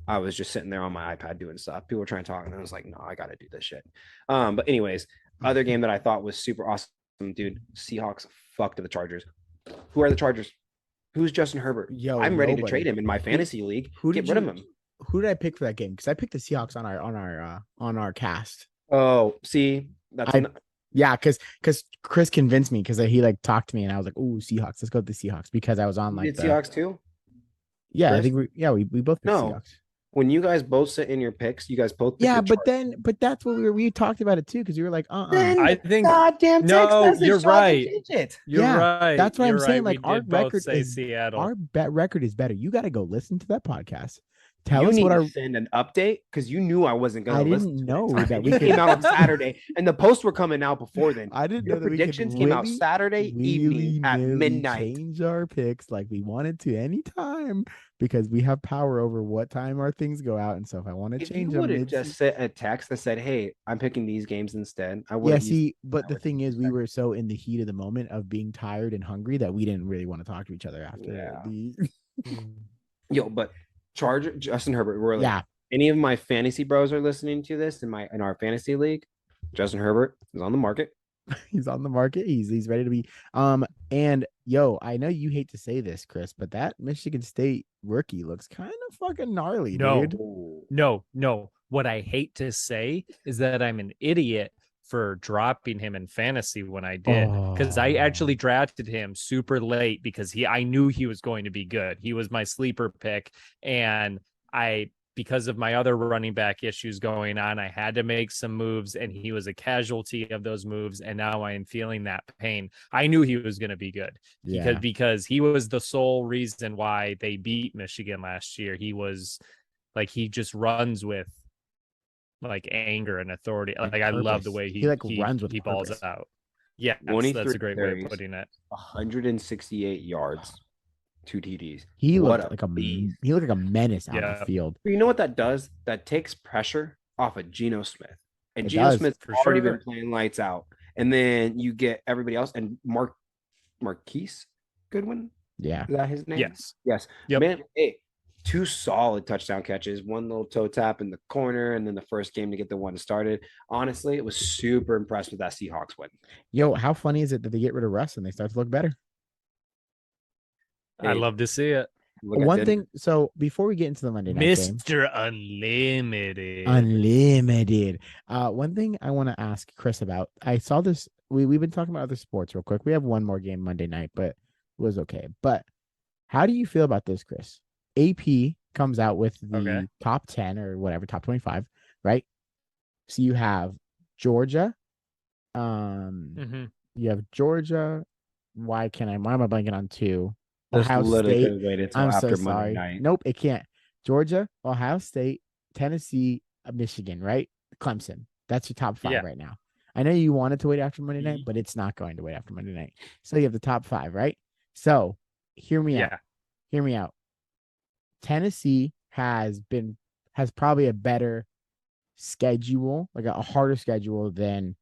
I was just sitting there on my iPad doing stuff. People were trying to talk, and I was like, no, I got to do this shit. But anyways, other game that I thought was super awesome, dude. Seahawks fucked the Chargers. Who are the Chargers? Who's Justin Herbert? Yo, I'm ready to nobody. trade him in my fantasy league. Who Get did rid you? of him. Who did I pick for that game? Because I picked the Seahawks on our cast. Oh, see, that's yeah, because Chris convinced me because he like talked to me and I was like, "Ooh, Seahawks, let's go with the Seahawks," because I was on you like did Seahawks too. Yeah, Chris? I think we both picked No. Seahawks. When you guys both sit in your picks, you guys both pick Yeah, the but that's what we talked about it too because you were like, Then I think goddamn text no, message you're so I can right. change it. You're right. That's what You're I'm saying. right. Like We our did both record say is Seattle. our bet record is better. You got to go listen to that podcast. Tell you us need what to our send an update because you knew I wasn't going I to listen didn't to know it. that we It could came out on Saturday, and the posts were coming out before then. I didn't Your know that predictions we could came out Saturday evening at midnight. change our picks like we wanted to anytime because we have power over what time our things go out. And so if I want to If change you would them, have just sent a text that said, "Hey, I'm picking these games instead," I would. Yeah, see, but the thing is, we were so in the heat of the moment of being tired and hungry that we didn't really want to talk to each other after the. Yo, but Justin Herbert, really. Yeah. Any of my fantasy bros are listening to this in our fantasy league. Justin Herbert is on the market. He's on the market. He's ready to be. And yo, I know you hate to say this, Chris, but that Michigan State rookie looks kind of fucking gnarly, dude. No. What I hate to say is that I'm an idiot for dropping him in fantasy when I did, because I actually drafted him super late because I knew he was going to be good. He was my sleeper pick, and because of my other running back issues going on, I had to make some moves, and he was a casualty of those moves. And now I am feeling that pain. I knew he was going to be good because he was the sole reason why they beat Michigan last year. He was like, he just runs with like anger and authority. Like I love the way he runs with he balls out. Yeah, that's a great way of putting it. 168 yards. 2 TDs. He looked like a menace out of the field. But you know what that does? That takes pressure off of Geno Smith. And Geno Smith's already been playing lights out. And then you get everybody else. And Marquise Goodwin? Yeah. Is that his name? Yes. Yep. Man, hey, 2 solid touchdown catches, 1 little toe tap in the corner, and then the first game to get the one started. Honestly, it was super impressed with that Seahawks win. Yo, how funny is it that they get rid of Russ and they start to look better? I love to see it. One thing, so before we get into the Monday night game, Mr. Unlimited. One thing I want to ask Chris about. I saw this. We've been talking about other sports real quick. We have one more game Monday night, but it was okay. But how do you feel about this, Chris? AP comes out with the top 10 or whatever, top 25, right? So you have Georgia. You have Georgia. Why am I blanking on 2? Ohio State. I'm so sorry. Night. Nope, it can't. Georgia, Ohio State, Tennessee, Michigan, right? Clemson. That's your top 5 right now. I know you wanted to wait after Monday night, but it's not going to wait after Monday night. So you have the top 5, right? So hear me out. Hear me out. Tennessee has probably a better schedule, like a harder schedule than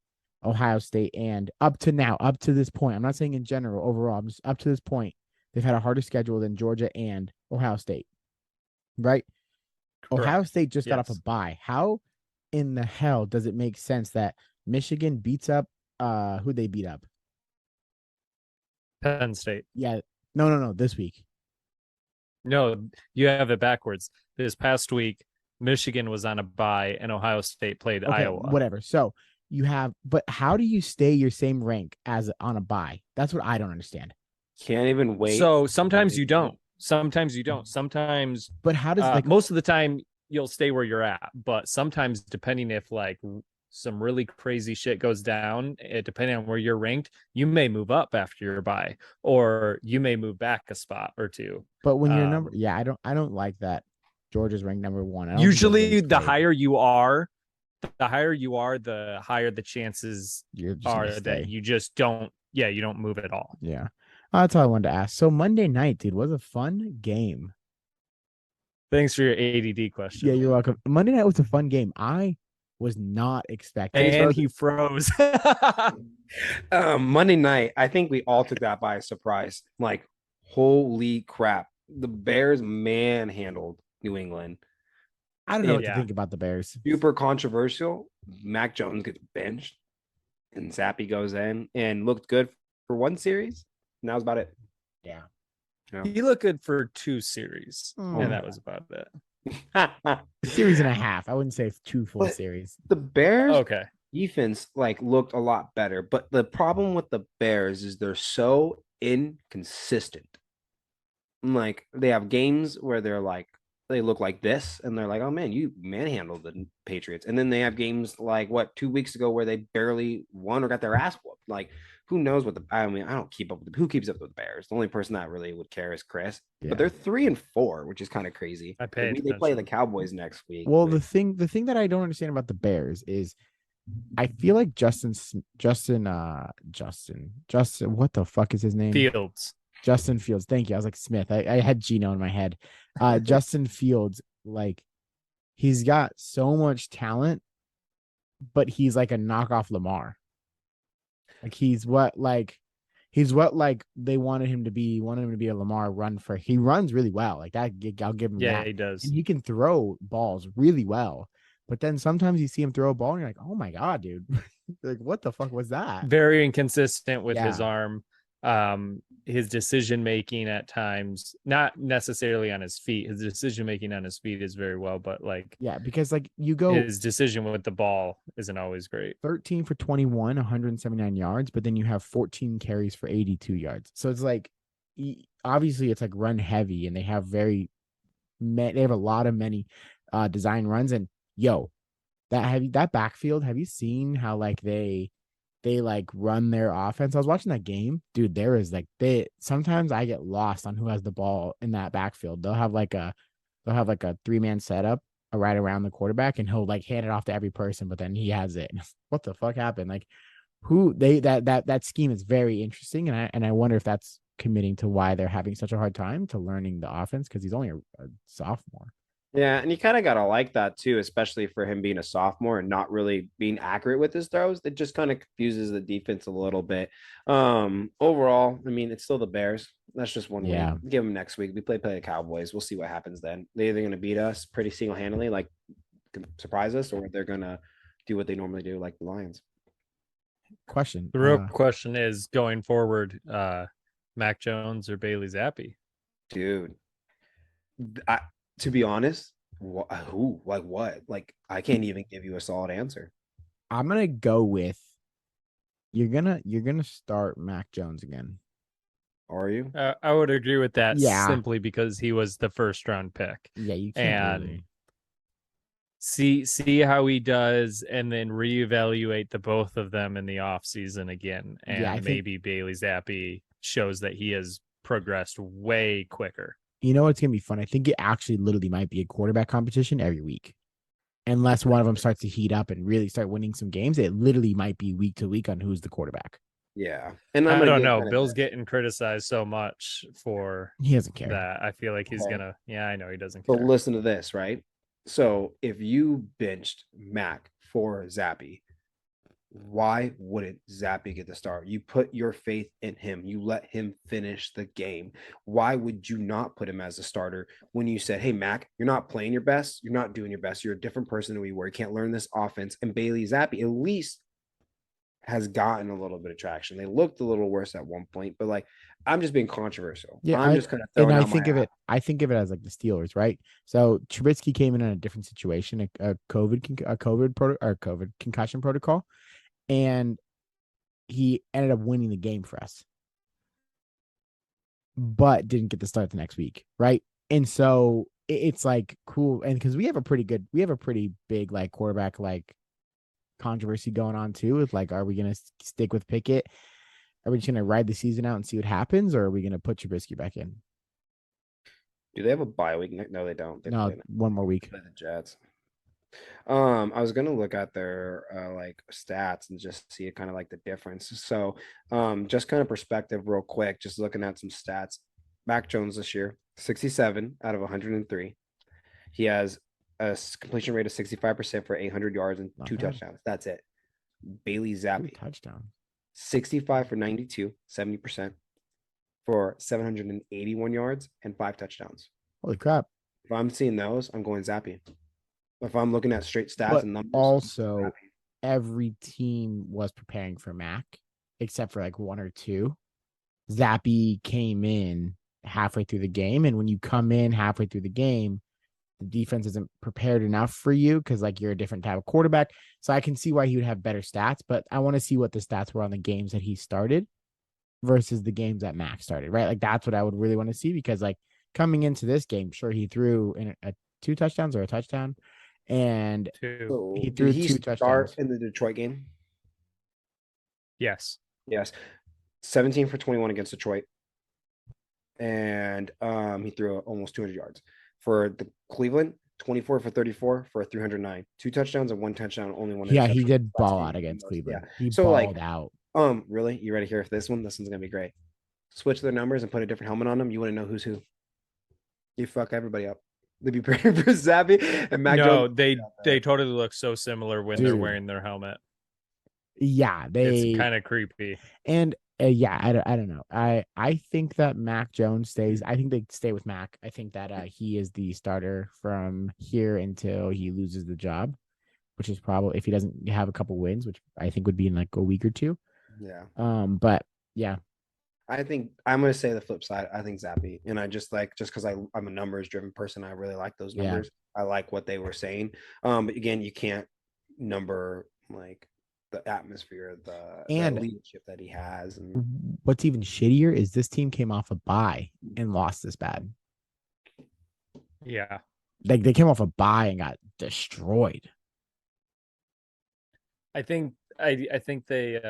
Ohio State. And up to this point, I'm not saying in general, overall, I'm just up to this point. They've had a harder schedule than Georgia and Ohio State, right? Correct. Ohio State just got off a bye. How in the hell does it make sense that Michigan beats up who they beat up? Penn State. Yeah. No. This week. No, you have it backwards. This past week, Michigan was on a bye and Ohio State played Iowa. Whatever. So but how do you stay your same rank as on a bye? That's what I don't understand. Can't even wait. So sometimes you don't. Sometimes, but how does most of the time you'll stay where you're at, but sometimes depending if like some really crazy shit goes down, depending on where you're ranked, you may move up after your bye, or you may move back a spot or 2. But when you're I don't like that. Georgia's ranked number 1. Usually the higher you are, the higher the chances are that you just don't. Yeah, you don't move at all. Yeah. That's all I wanted to ask. So Monday night, dude, was a fun game. Thanks for your ADD question. Yeah, you're welcome. Monday night was a fun game. I was not expecting. And he froze. Monday night, I think we all took that by surprise. Like, holy crap. The Bears manhandled New England. I don't know what to Yeah. think about the Bears. Super controversial. Mac Jones gets benched, and Zappy goes in and looked good for one series. And that was about it. Yeah. He looked good for 2 series, Oh, and that was about it. a series and a half. I wouldn't say 2 full But series. the Bears Okay. defense like looked a lot better, but the problem with the Bears is they're so inconsistent. Like they have games where they're like they look like this, and they're like, "Oh man, you manhandled the Patriots," and then they have games like 2 weeks ago where they barely won or got their ass whooped. Like, who knows what the? I mean, I don't keep up with who keeps up with the Bears. The only person that really would care is Chris. Yeah. But they're 3-4, which is kind of crazy. I pay They play the attention. Cowboys next week. Well, but- the thing that I don't understand about the Bears is I feel like Justin, what the fuck is his name? Fields. Justin Fields. Thank you. I was like Smith. I had Gino in my head. Justin Fields, like he's got so much talent, but he's like a knockoff Lamar. Like he's what they wanted him to be. He wanted him to be a Lamar run for. He runs really well. Like that, I'll give him Yeah, that. he does. And he can throw balls really well. But then sometimes you see him throw a ball and you're like, oh my God, dude. Like, what the fuck was that? Very inconsistent with his Yeah. arm. His decision making at times, not necessarily on his feet. His decision making on his feet is very well, but like Yeah, because like you go his decision with the ball isn't always great. 13 for 21, 179 yards, but then you have 14 carries for 82 yards. So it's like obviously it's like run heavy, and they have they have a lot of many design runs. And that backfield, have you seen how like they like run their offense? I was watching that game, dude. There is like sometimes I get lost on who has the ball in that backfield. They'll have like a 3-man setup right around the quarterback, and he'll like hand it off to every person, but then he has it. What the fuck happened? Like that scheme is very interesting, and I wonder if that's committing to why they're having such a hard time to learning the offense, because he's only a sophomore. Yeah, and you kind of gotta like that too, especially for him being a sophomore and not really being accurate with his throws. It just kind of confuses the defense a little bit. Overall, I mean, it's still the Bears. That's just one Yeah. week. Give them next week. We play the Cowboys. We'll see what happens then. They're either gonna beat us pretty single handedly, like surprise us, or they're gonna do what they normally do, like the Lions. Question. The real question is going forward, Mac Jones or Bailey Zappi? Dude, to be honest, who, like what? Like I can't even give you a solid answer. I'm gonna go with you're gonna start Mac Jones again. Are you? I would agree with that. Yeah. Simply because he was the first round pick. Yeah, you can't And really. see how he does, and then reevaluate the both of them in the off season again. And Yeah, I think- maybe Bailey Zappi shows that he has progressed way quicker. You know what's gonna be fun? I think it actually literally might be a quarterback competition every week. Unless one of them starts to heat up and really start winning some games, it literally might be week to week on who's the quarterback. Yeah. And I gonna don't get know. kinda Bill's this. getting criticized so much for He doesn't care. that. I feel like he's Okay. gonna. Yeah, I know he doesn't But care. listen to this, right? So if you benched Mac for Zappy, why wouldn't Zappy get the start? You put your faith in him. You let him finish the game. Why would you not put him as a starter when you said, hey, Mac, you're not playing your best. You're not doing your best. You're a different person than we were. You can't learn this offense. And Bailey Zappy at least has gotten a little bit of traction. They looked a little worse at one point, but like I'm just being controversial. Yeah, I'm just kind of and throwing I out think my of it. I think of it as like the Steelers, right? So Trubisky came in a different situation, a COVID concussion protocol, and he ended up winning the game for us, but didn't get to start the next week, right? And so it's like cool, and because we have a pretty big like quarterback like controversy going on too. With like, are we gonna stick with Pickett? Are we just gonna ride the season out and see what happens, or are we gonna put Trubisky back in? Do they have a bye week? No, they don't. They No, play one more week. the Jets. I was gonna look at their like stats and just see kind of like the difference. So, just kind of perspective, real quick. Just looking at some stats. Mac Jones this year, 67 out of 103. He has a completion rate of 65% for 800 yards and Not 2 bad. touchdowns. That's it. Bailey 2 Zappi, touchdowns. 65 for 92, 70% for 781 yards and 5 touchdowns. Holy crap! If I'm seeing those, I'm going Zappi. If I'm looking at straight stats But and numbers, also, every team was preparing for Mac, except for like one or two. Zappy came in halfway through the game, and when you come in halfway through the game, the defense isn't prepared enough for you because like you're a different type of quarterback. So I can see why he would have better stats, but I want to see what the stats were on the games that he started versus the games that Mac started, right? Like that's what I would really want to see because like coming into this game, sure he threw in a two touchdowns or a touchdown, and Two. so he did threw he two start touchdowns. in the Detroit game? Yes. Yes. 17 for 21 against Detroit. And he threw almost 200 yards. For the Cleveland, 24 for 34 for 309. Two touchdowns and one touchdown, only one Yeah, he interception. did Last ball game. out against Yeah. Cleveland. He So like, balled out. really? You ready here for this one? This one's gonna be great. Switch their numbers and put a different helmet on them. You want to know who's who? You fuck everybody up. They'd be praying for Zappy and Mac No, Jones. they totally look so similar when they're Dude. wearing their helmet. Yeah, It's they kind of creepy. and yeah, I don't know. I think that Mac Jones stays. I think they stay with Mac. I think that he is the starter from here until he loses the job, which is probably if he doesn't have a couple wins, which I think would be in like a week or two. Yeah. But yeah, I think I'm gonna say the flip side. I think Zappy, and I just because I'm a numbers driven person, I really like those Yeah. numbers. I like what they were saying. But again, you can't number like the atmosphere, the And leadership that he has, and what's even shittier is this team came off a bye and lost this bad. Yeah. Like they came off a bye and got destroyed. I think they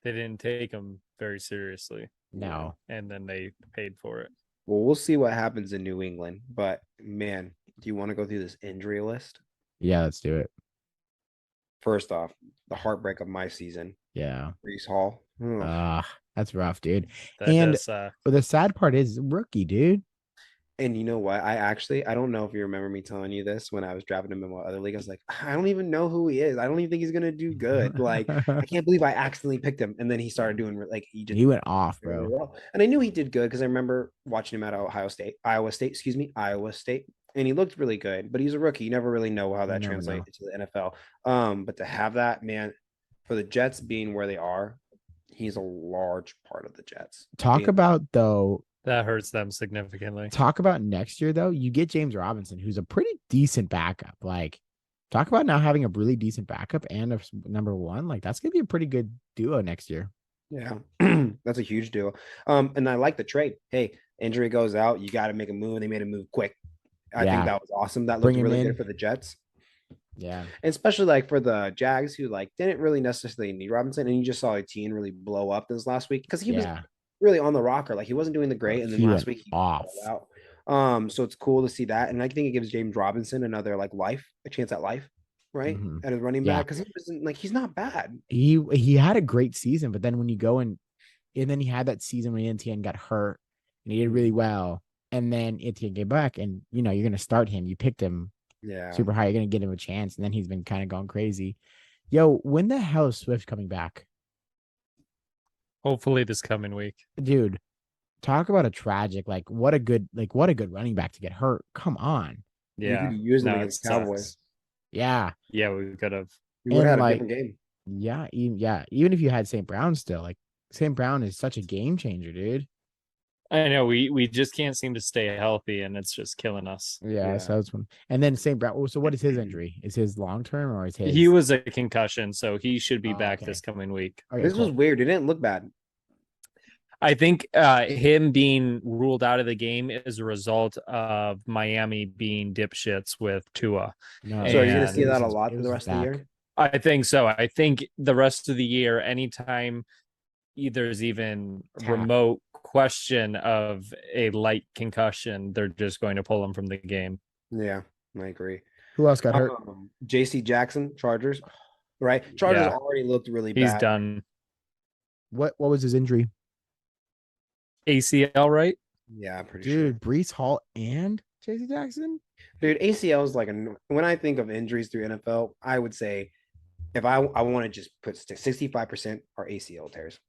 didn't take him very seriously. No. And then they paid for it. well, we'll see what happens in New England. But man, do you want to go through this injury list? Yeah, let's do it. First off, the heartbreak of my season, Yeah. Brees Hall. Ugh. That's rough, dude. That And does the sad part is rookie, dude. And you know what? I don't know if you remember me telling you this when I was drafting him in my other league. I was like, I don't even know who he is. I don't even think he's gonna do good. Like, I can't believe I accidentally picked him. And then he started doing like He went off, really bro. well. And I knew he did good because I remember watching him at Iowa State, and he looked really good. But he's a rookie. You never really know how that Never translates know. into the NFL. But to have that man for the Jets being where they are, he's a large part of the Jets. Talk about though. that hurts them significantly. Talk about next year though. You get James Robinson, who's a pretty decent backup. Like, talk about now having a really decent backup and a number one. Like, that's gonna be a pretty good duo next year. Yeah, that's a huge deal. And I like the trade. Hey, injury goes out, you got to make a move. They made a move quick. I think that was awesome. That Bring looked him really in. good for the Jets. Yeah. And especially like for the Jags who like didn't really necessarily need Robinson. And you just saw Etienne really blow up this last week because he was really on the rocker. Like he wasn't doing the great. And then He last went week he off. fell out. So it's cool to see that. And I think it gives James Robinson another like a chance at life, right? Mhm. At his running Yeah. back. Because he wasn't like he's not bad. He had a great season, but then when you go and then he had that season when Etienne got hurt and he did really well. And then Etienne came back and you're gonna start him. You picked him super high, you're gonna get him a chance, and then he's been kind of going crazy. Yo, when the hell is Swift coming back? Hopefully this coming week. Dude, talk about a tragic, what a good running back to get hurt. Come on. You could Yeah. use him No, against it Cowboys. sucks. Yeah. Yeah, we could have. You would have And, had a different game. Yeah, even if you had St. Brown still, like St. Brown is such a game changer, dude. I know we just can't seem to stay healthy, and it's just killing us. Yeah. So that's one. And then St. Brown. So what is his injury? Is his long term or is his? He was a concussion, so he should be back okay. this coming week. Okay, This was weird. It didn't look bad. I think him being ruled out of the game is a result of Miami being dipshits with Tua. No, So are you And gonna see that a lot for the rest of the year? I think so. I think the rest of the year, anytime there's even remote question of a light concussion, they're just going to pull him from the game. Yeah, I agree. Who else got hurt? JC Jackson, Chargers, right? Chargers already looked really bad. He's done. What was his injury? ACL, right? Yeah, I'm pretty sure. Dude, Brees Hall and JC Jackson? Dude, ACL is like when I think of injuries through NFL, I would say if I want to just put 65% are ACL tears.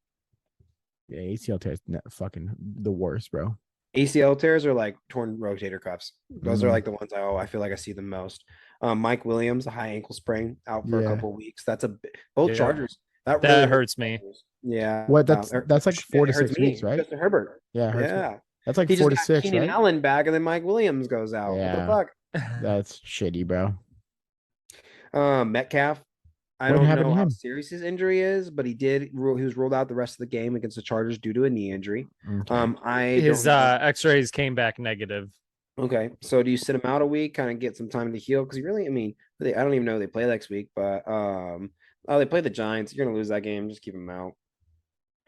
Yeah, ACL tears fucking the worst, bro. ACL tears are like torn rotator cuffs. Those are Mm. like the ones I feel like I see the most. Mike Williams, a high ankle sprain, out for a Yeah. couple of weeks. That's both Yeah. Chargers. That really That hurts me. Chargers. Yeah. What? That's like 4 to It hurts 6 weeks, me. right? Justin Herbert. Yeah, it hurts me. Yeah. That's like He just 4 to got 6, Keenan right? Allen back, and then Mike Williams goes out. What the Yeah. fuck? That's shitty, bro. Metcalf. I What don't happened know to how him? serious his injury is, but he was ruled out the rest of the game against the Chargers due to a knee injury. Okay. I His don't know. X-rays came back negative. Okay, so do you sit him out a week, kind of get some time to heal? Because I mean, I don't even know they play next week, but they play the Giants. You're gonna lose that game. Just keep him out.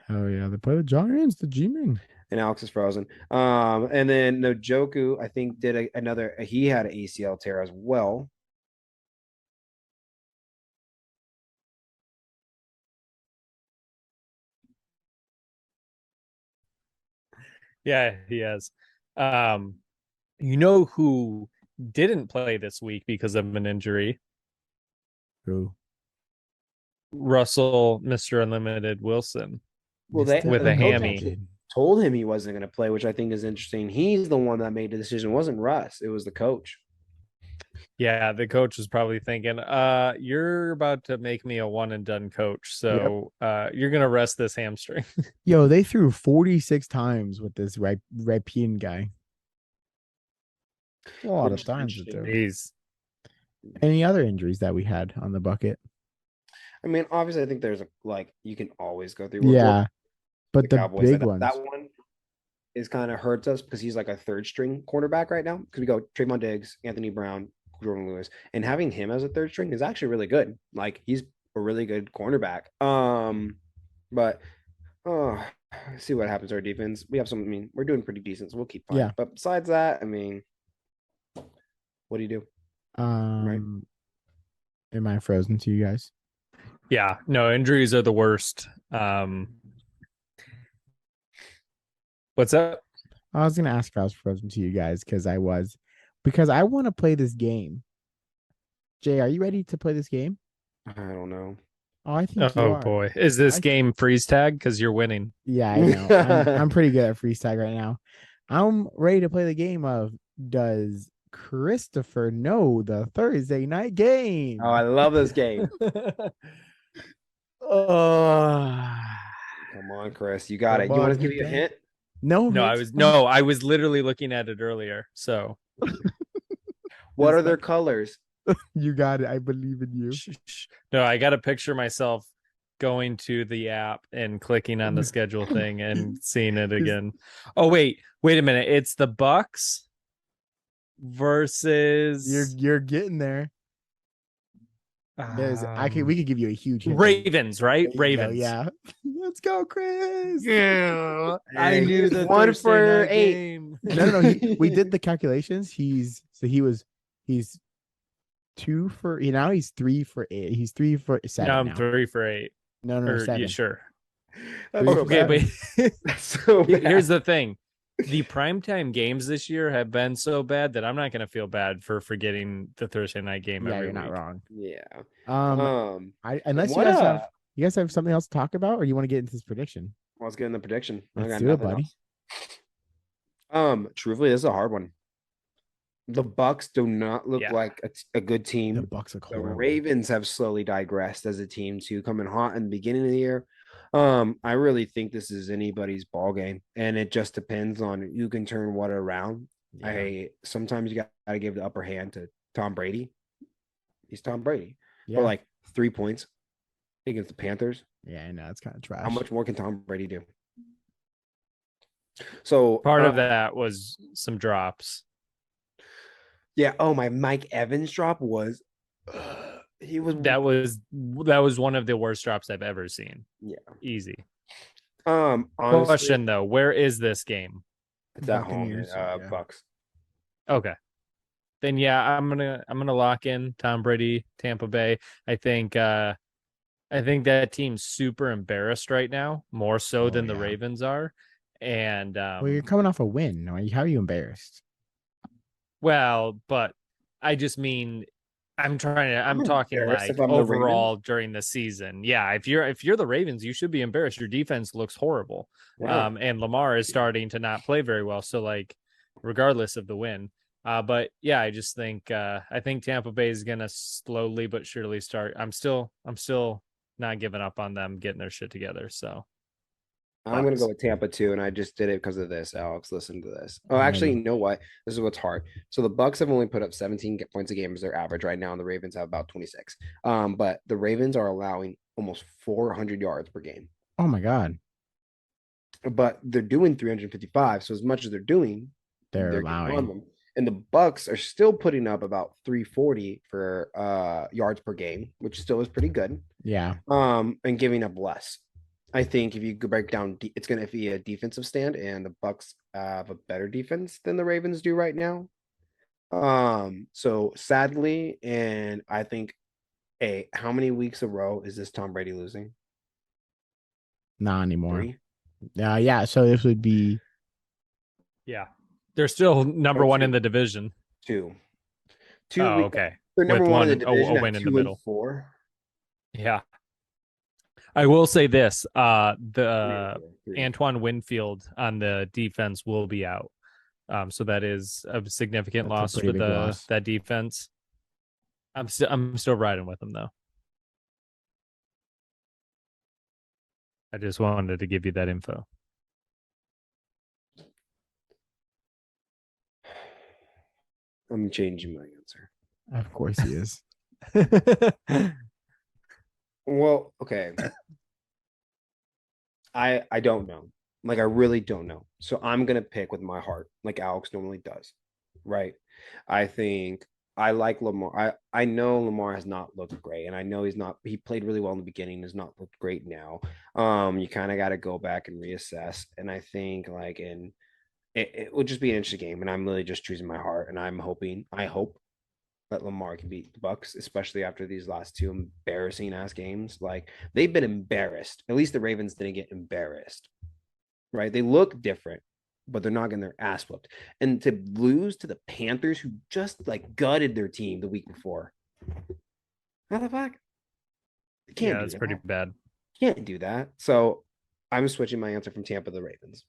Oh yeah, they play the Giants, the G-Men. And Alex is frozen. And then Njoku, I think did another. He had an ACL tear as well. Yeah, he has. You know who didn't play this week because of an injury? Who? Russell, Mr. Unlimited Wilson. Well, With the a coach hammy. actually told him he wasn't going to play, which I think is interesting. He's the one that made the decision. It wasn't Russ. It was the coach. Yeah, the coach was probably thinking, you're about to make me a one and done coach. So you're gonna rest this hamstring. Yo, they threw 46 times with this Rapien guy. A lot of times it threw. Jeez. Any other injuries that we had on the bucket? I mean, obviously, I think there's you can always go through. Yeah, but the Cowboys, big ones. that one is kind of hurts us because he's like a third string cornerback right now. Because we go Trayvon Diggs, Anthony Brown, Jordan Lewis, and having him as a third string is actually really good. Like he's a really good cornerback. But see what happens to our defense. We have some. I mean, we're doing pretty decent, so we'll keep playing. Yeah. But besides that, I mean, what do you do? Am I frozen to you guys? Yeah, no, injuries are the worst. What's up? I was gonna ask if I was frozen to you guys because I want to play this game. Jay, are you ready to play this game? I don't know. Oh, I think you Oh are. boy, is this game freeze tag? Because you're winning. Yeah, I know. I'm pretty good at freestyle right now. I'm ready to play the game of Does Christopher know the Thursday night game? Oh, I love this game. Oh, Come on, Chris, you got it. You Come want on, to give you a hint? no, I was literally looking at it earlier. So What are their colors? You got it. I believe in you. no, I got to picture myself going to the app and clicking on the schedule thing and seeing it again. Oh wait a minute. It's the Bucks versus You're getting there. We could give you a huge hint. Ravens, right? There you go, Ravens. yeah. Let's go, Chris. Yeah. I Hey, knew the 1 Thursday for night 8. game. No. We did the calculations. He's 2 for now. He's 3 for 8. He's 3 for 7. Now I'm now. 3 for 8. No, 7. Yeah, sure. That's so Okay, bad. but That's so bad. here's the thing. The primetime games this year have been so bad that I'm not going to feel bad for forgetting the Thursday night game Yeah, every you're not week. wrong. Yeah. Unless you what guys have something else to talk about, or you want to get into this prediction? Let's get in the prediction. I Let's got do it, nothing buddy. else. Truthfully, this is a hard one. The Bucks do not look Yeah. like a good The team. Bucks are The horrible. Ravens have slowly digressed as a team too, coming hot in the beginning of the year. I really think this is anybody's ball game, and it just depends on who can turn what around. Yeah. Sometimes you got to give the upper hand to Tom Brady. He's Tom Brady, Yeah. but like 3 points against the Panthers. Yeah, I know it's kind of trash. How much more can Tom Brady do? So Part of that was some drops. yeah. Oh, my Mike Evans drop was he was That was one of the worst drops I've ever seen. yeah. Easy. Honestly, Question though, where is this game? it's at home Buccaneers, at yeah. Bucks. Okay. Then yeah, I'm gonna lock in Tom Brady, Tampa Bay. I think that team's super embarrassed right now, more so than the yeah. Ravens are. And Well, you're coming off a win. How are you embarrassed? well, but I just mean I'm talking embarrassed like if I'm the Ravens. overall during the season. Yeah, if you're the Ravens, you should be embarrassed. Your defense looks horrible. Yeah. And Lamar is starting to not play very well. So like regardless of the win. But yeah, I just think I think Tampa Bay is gonna slowly but surely start. I'm still not giving up on them getting their shit together. So I'm gonna go Bucks. with Tampa too, and I just did it because of this, Alex. Listen to this. Oh, actually, Alrighty. you know what? This is what's hard. So the Bucks have only put up 17 points a game as their average right now, and the Ravens have about 26. But the Ravens are allowing almost 400 yards per game, Oh my God. but they're doing 355. So as much as they're doing, They're they're getting on allowing. them. And the Bucks are still putting up about 340 for yards per game, which still is pretty good. Yeah. And giving up less. I think if you could break down, it's going to be a defensive stand, and the Bucks have a better defense than the Ravens do right now. So sadly, and I think, how many weeks a row is this Tom Brady losing? Not anymore. 3? Yeah. So this would be Yeah. They're still number Or one 2? in the division. 2. Oh, Weeks. okay. They're number With one in one the division a at win in the 2 and middle. 4. Yeah. I will say this: 3 or the 4. 3. Antoine Winfield on the defense will be out. So that is a significant That's a loss pretty for big loss. that defense. I'm still riding with them though. I just wanted to give you that info. I'm changing my answer. Of course he is. Well, okay. I don't know. Like I really don't know. So I'm gonna pick with my heart, like Alex normally does. Right. I think I like Lamar. I know Lamar has not looked great, and I know he played really well in the beginning, has not looked great now. You kind of gotta go back and reassess. And I think like it will just be an interesting game. And I'm really just choosing my heart, and I hope that Lamar can beat the Bucks, especially after these last 2 embarrassing ass games. Like they've been embarrassed. At least the Ravens didn't get embarrassed, right? They look different, but they're not getting their ass whooped. And to lose to the Panthers, who just like gutted their team the week before, how the fuck? Yeah, that's pretty bad. Can't do that. So I'm switching my answer from Tampa to the Ravens.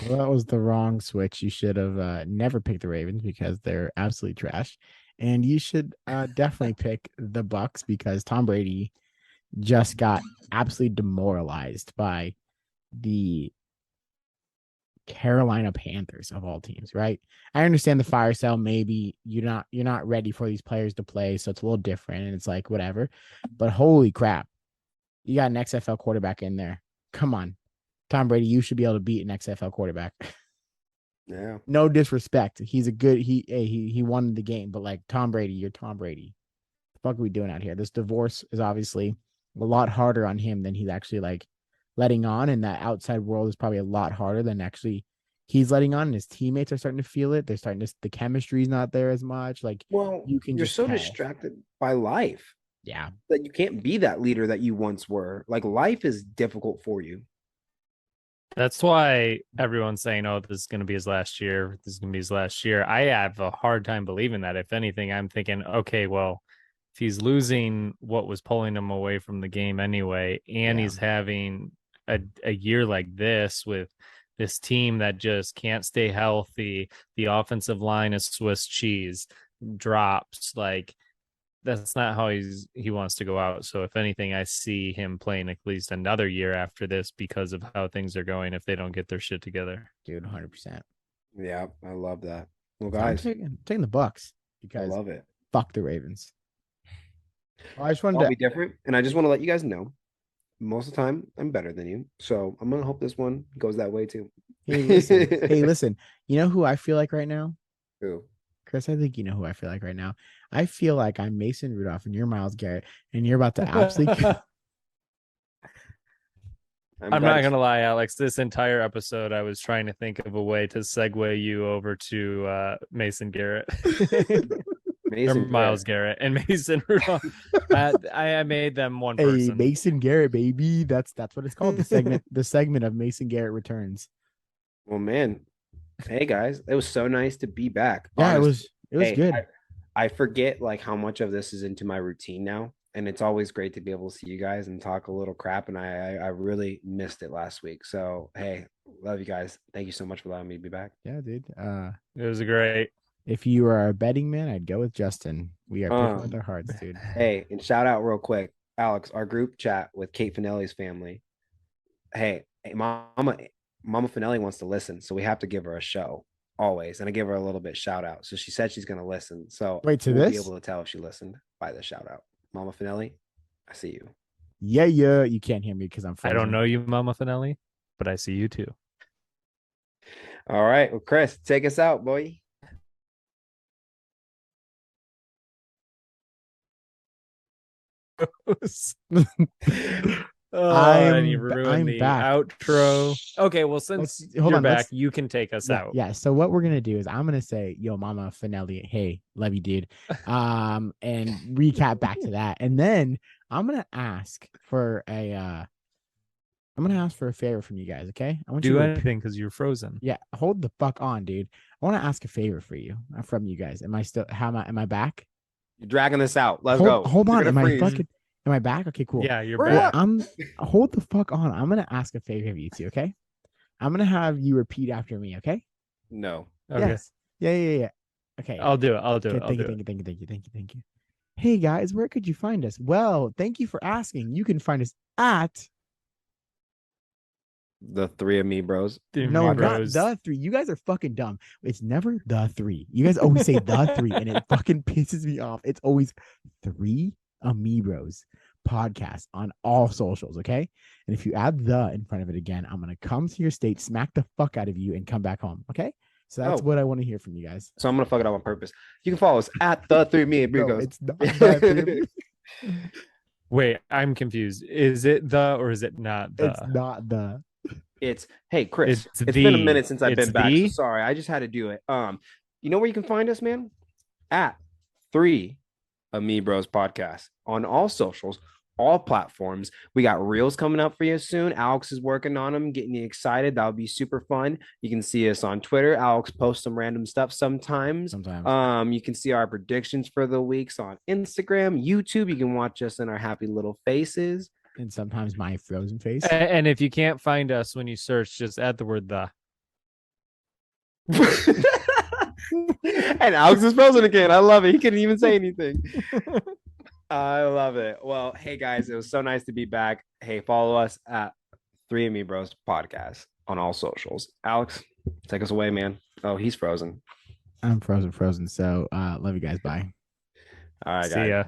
Well, that was the wrong switch. You should have never picked the Ravens because they're absolutely trash. And you should definitely pick the Bucks because Tom Brady just got absolutely demoralized by the Carolina Panthers of all teams, right? I understand the fire sale. Maybe you're not ready for these players to play, so it's a little different, and it's like whatever. But holy crap, you got an XFL quarterback in there. Come on, Tom Brady, you should be able to beat an XFL quarterback. Yeah. No disrespect. He's a good he won the game, but like Tom Brady, you're Tom Brady. What the fuck are we doing out here? This divorce is obviously a lot harder on him than he's actually like letting on, and that outside world is probably a lot harder than actually he's letting on, and his teammates are starting to feel it. They're starting to the chemistry's not there as much. Like Well, you can you're just so tell. distracted by life Yeah. that you can't be that leader that you once were. Like life is difficult for you. That's why everyone's saying, "Oh, this is going to be his last year. This is going to be his last year." I have a hard time believing that. If anything, I'm thinking, okay, well, if he's losing what was pulling him away from the game anyway, and Yeah. he's having a year like this with this team that just can't stay healthy, the offensive line is Swiss cheese, drops, like that's not how he wants to go out. So if anything, I see him playing at least another year after this because of how things are going if they don't get their shit together. Dude, 100%. Yeah, I love that. Well, I'm guys, taking the Bucks I because love it. fuck the Ravens. I just wanted I'll to be different, and I just want to let you guys know. Most of the time, I'm better than you, so I'm gonna hope this one goes that way too. Hey, listen. Hey, listen. You know who I feel like right now? Who? Chris, I think you know who I feel like right now. I feel like I'm Mason Rudolph and you're Miles Garrett, and you're about to absolutely. I'm not gonna lie, Alex. This entire episode, I was trying to think of a way to segue you over to Mason Garrett. Mason Miles Garrett and Mason Rudolph. I made them one Hey, person. Mason Garrett, baby. That's what it's called. The segment of Mason Garrett returns. Well, man. Hey guys, it was so nice to be back. Yeah, Honestly. it was Hey, good. I forget like how much of this is into my routine now. And it's always great to be able to see you guys and talk a little crap. And I really missed it last week. So hey, love you guys. Thank you so much for allowing me to be back. Yeah, dude. It was great. If you are a betting man, I'd go with Justin. We are picking with our hearts, dude. Hey, and shout out real quick, Alex, our group chat with Kate Finelli's family. Hey, Mama Finelli wants to listen, so we have to give her a show always, and I give her a little bit shout out. So she said she's gonna listen. So Wait, to we'll be this? able to tell if she listened by the shout out. Mama Finelli, I see you. Yeah, yeah. You can't hear me because I'm I frozen. don't know you, Mama Finelli, but I see you too. All right, well, Chris, take us out, boy. And you I'm ruined the back. outro. Okay, well, since you're back, you can take us yeah, out. Yeah. So what we're gonna do is I'm gonna say, "Yo, Mama Finelli, hey, love you, dude," and recap back to that, and then I'm gonna ask for a favor from you guys. Okay, I want Do you to anything because you're frozen. Yeah, hold the fuck on, dude. I want to ask a favor for you from you guys. Am I still? How am I back? You're dragging this out. Let's hold, go. Hold You're on. gonna Am freeze. I back? Okay, cool. Yeah, you're Hurry back. up. I'm hold the fuck on. I'm gonna ask a favor of you two. Okay, I'm gonna have you repeat after me. Okay. No. Okay. Yes. Yeah. Okay. I'll do it. I'll do Okay, it. thank you. Hey guys, where could you find us? Well, thank you for asking. You can find us at The three of me, bros. no, not Bros. the three. You guys are fucking dumb. It's never the three. You guys always say the three, and it fucking pisses me off. It's always three Amibros podcast on all socials, okay? And if you add the in front of it again, I'm gonna come to your state, smack the fuck out of you, and come back home, okay? So that's what I want to hear from you guys. So I'm gonna fuck it up on purpose. You can follow us at the three me No, amigos. it's not the three. Wait, I'm confused. Is it the or is it not the? It's not the. It's hey Chris. It's It's been a the. minute since I've It's been back. So the. sorry, I just had to do it. You know where you can find us, man? At three Me Bros podcast on all socials, all platforms. We got reels coming up for you soon. Alex is working on them, getting you excited. That'll be super fun. You can see us on Twitter. Alex posts some random stuff sometimes. You can see our predictions for the weeks on Instagram, YouTube. You can watch us in our happy little faces. And sometimes my frozen face. And if you can't find us when you search, just add the word the. And Alex is frozen again. I love it. He couldn't even say anything. I love it. Well, hey guys, it was so nice to be back. Hey, follow us at Three of Me Bros podcast on all socials. Alex, take us away, man. Oh, he's frozen. I'm frozen. So love you guys. Bye. All right, See guys. ya.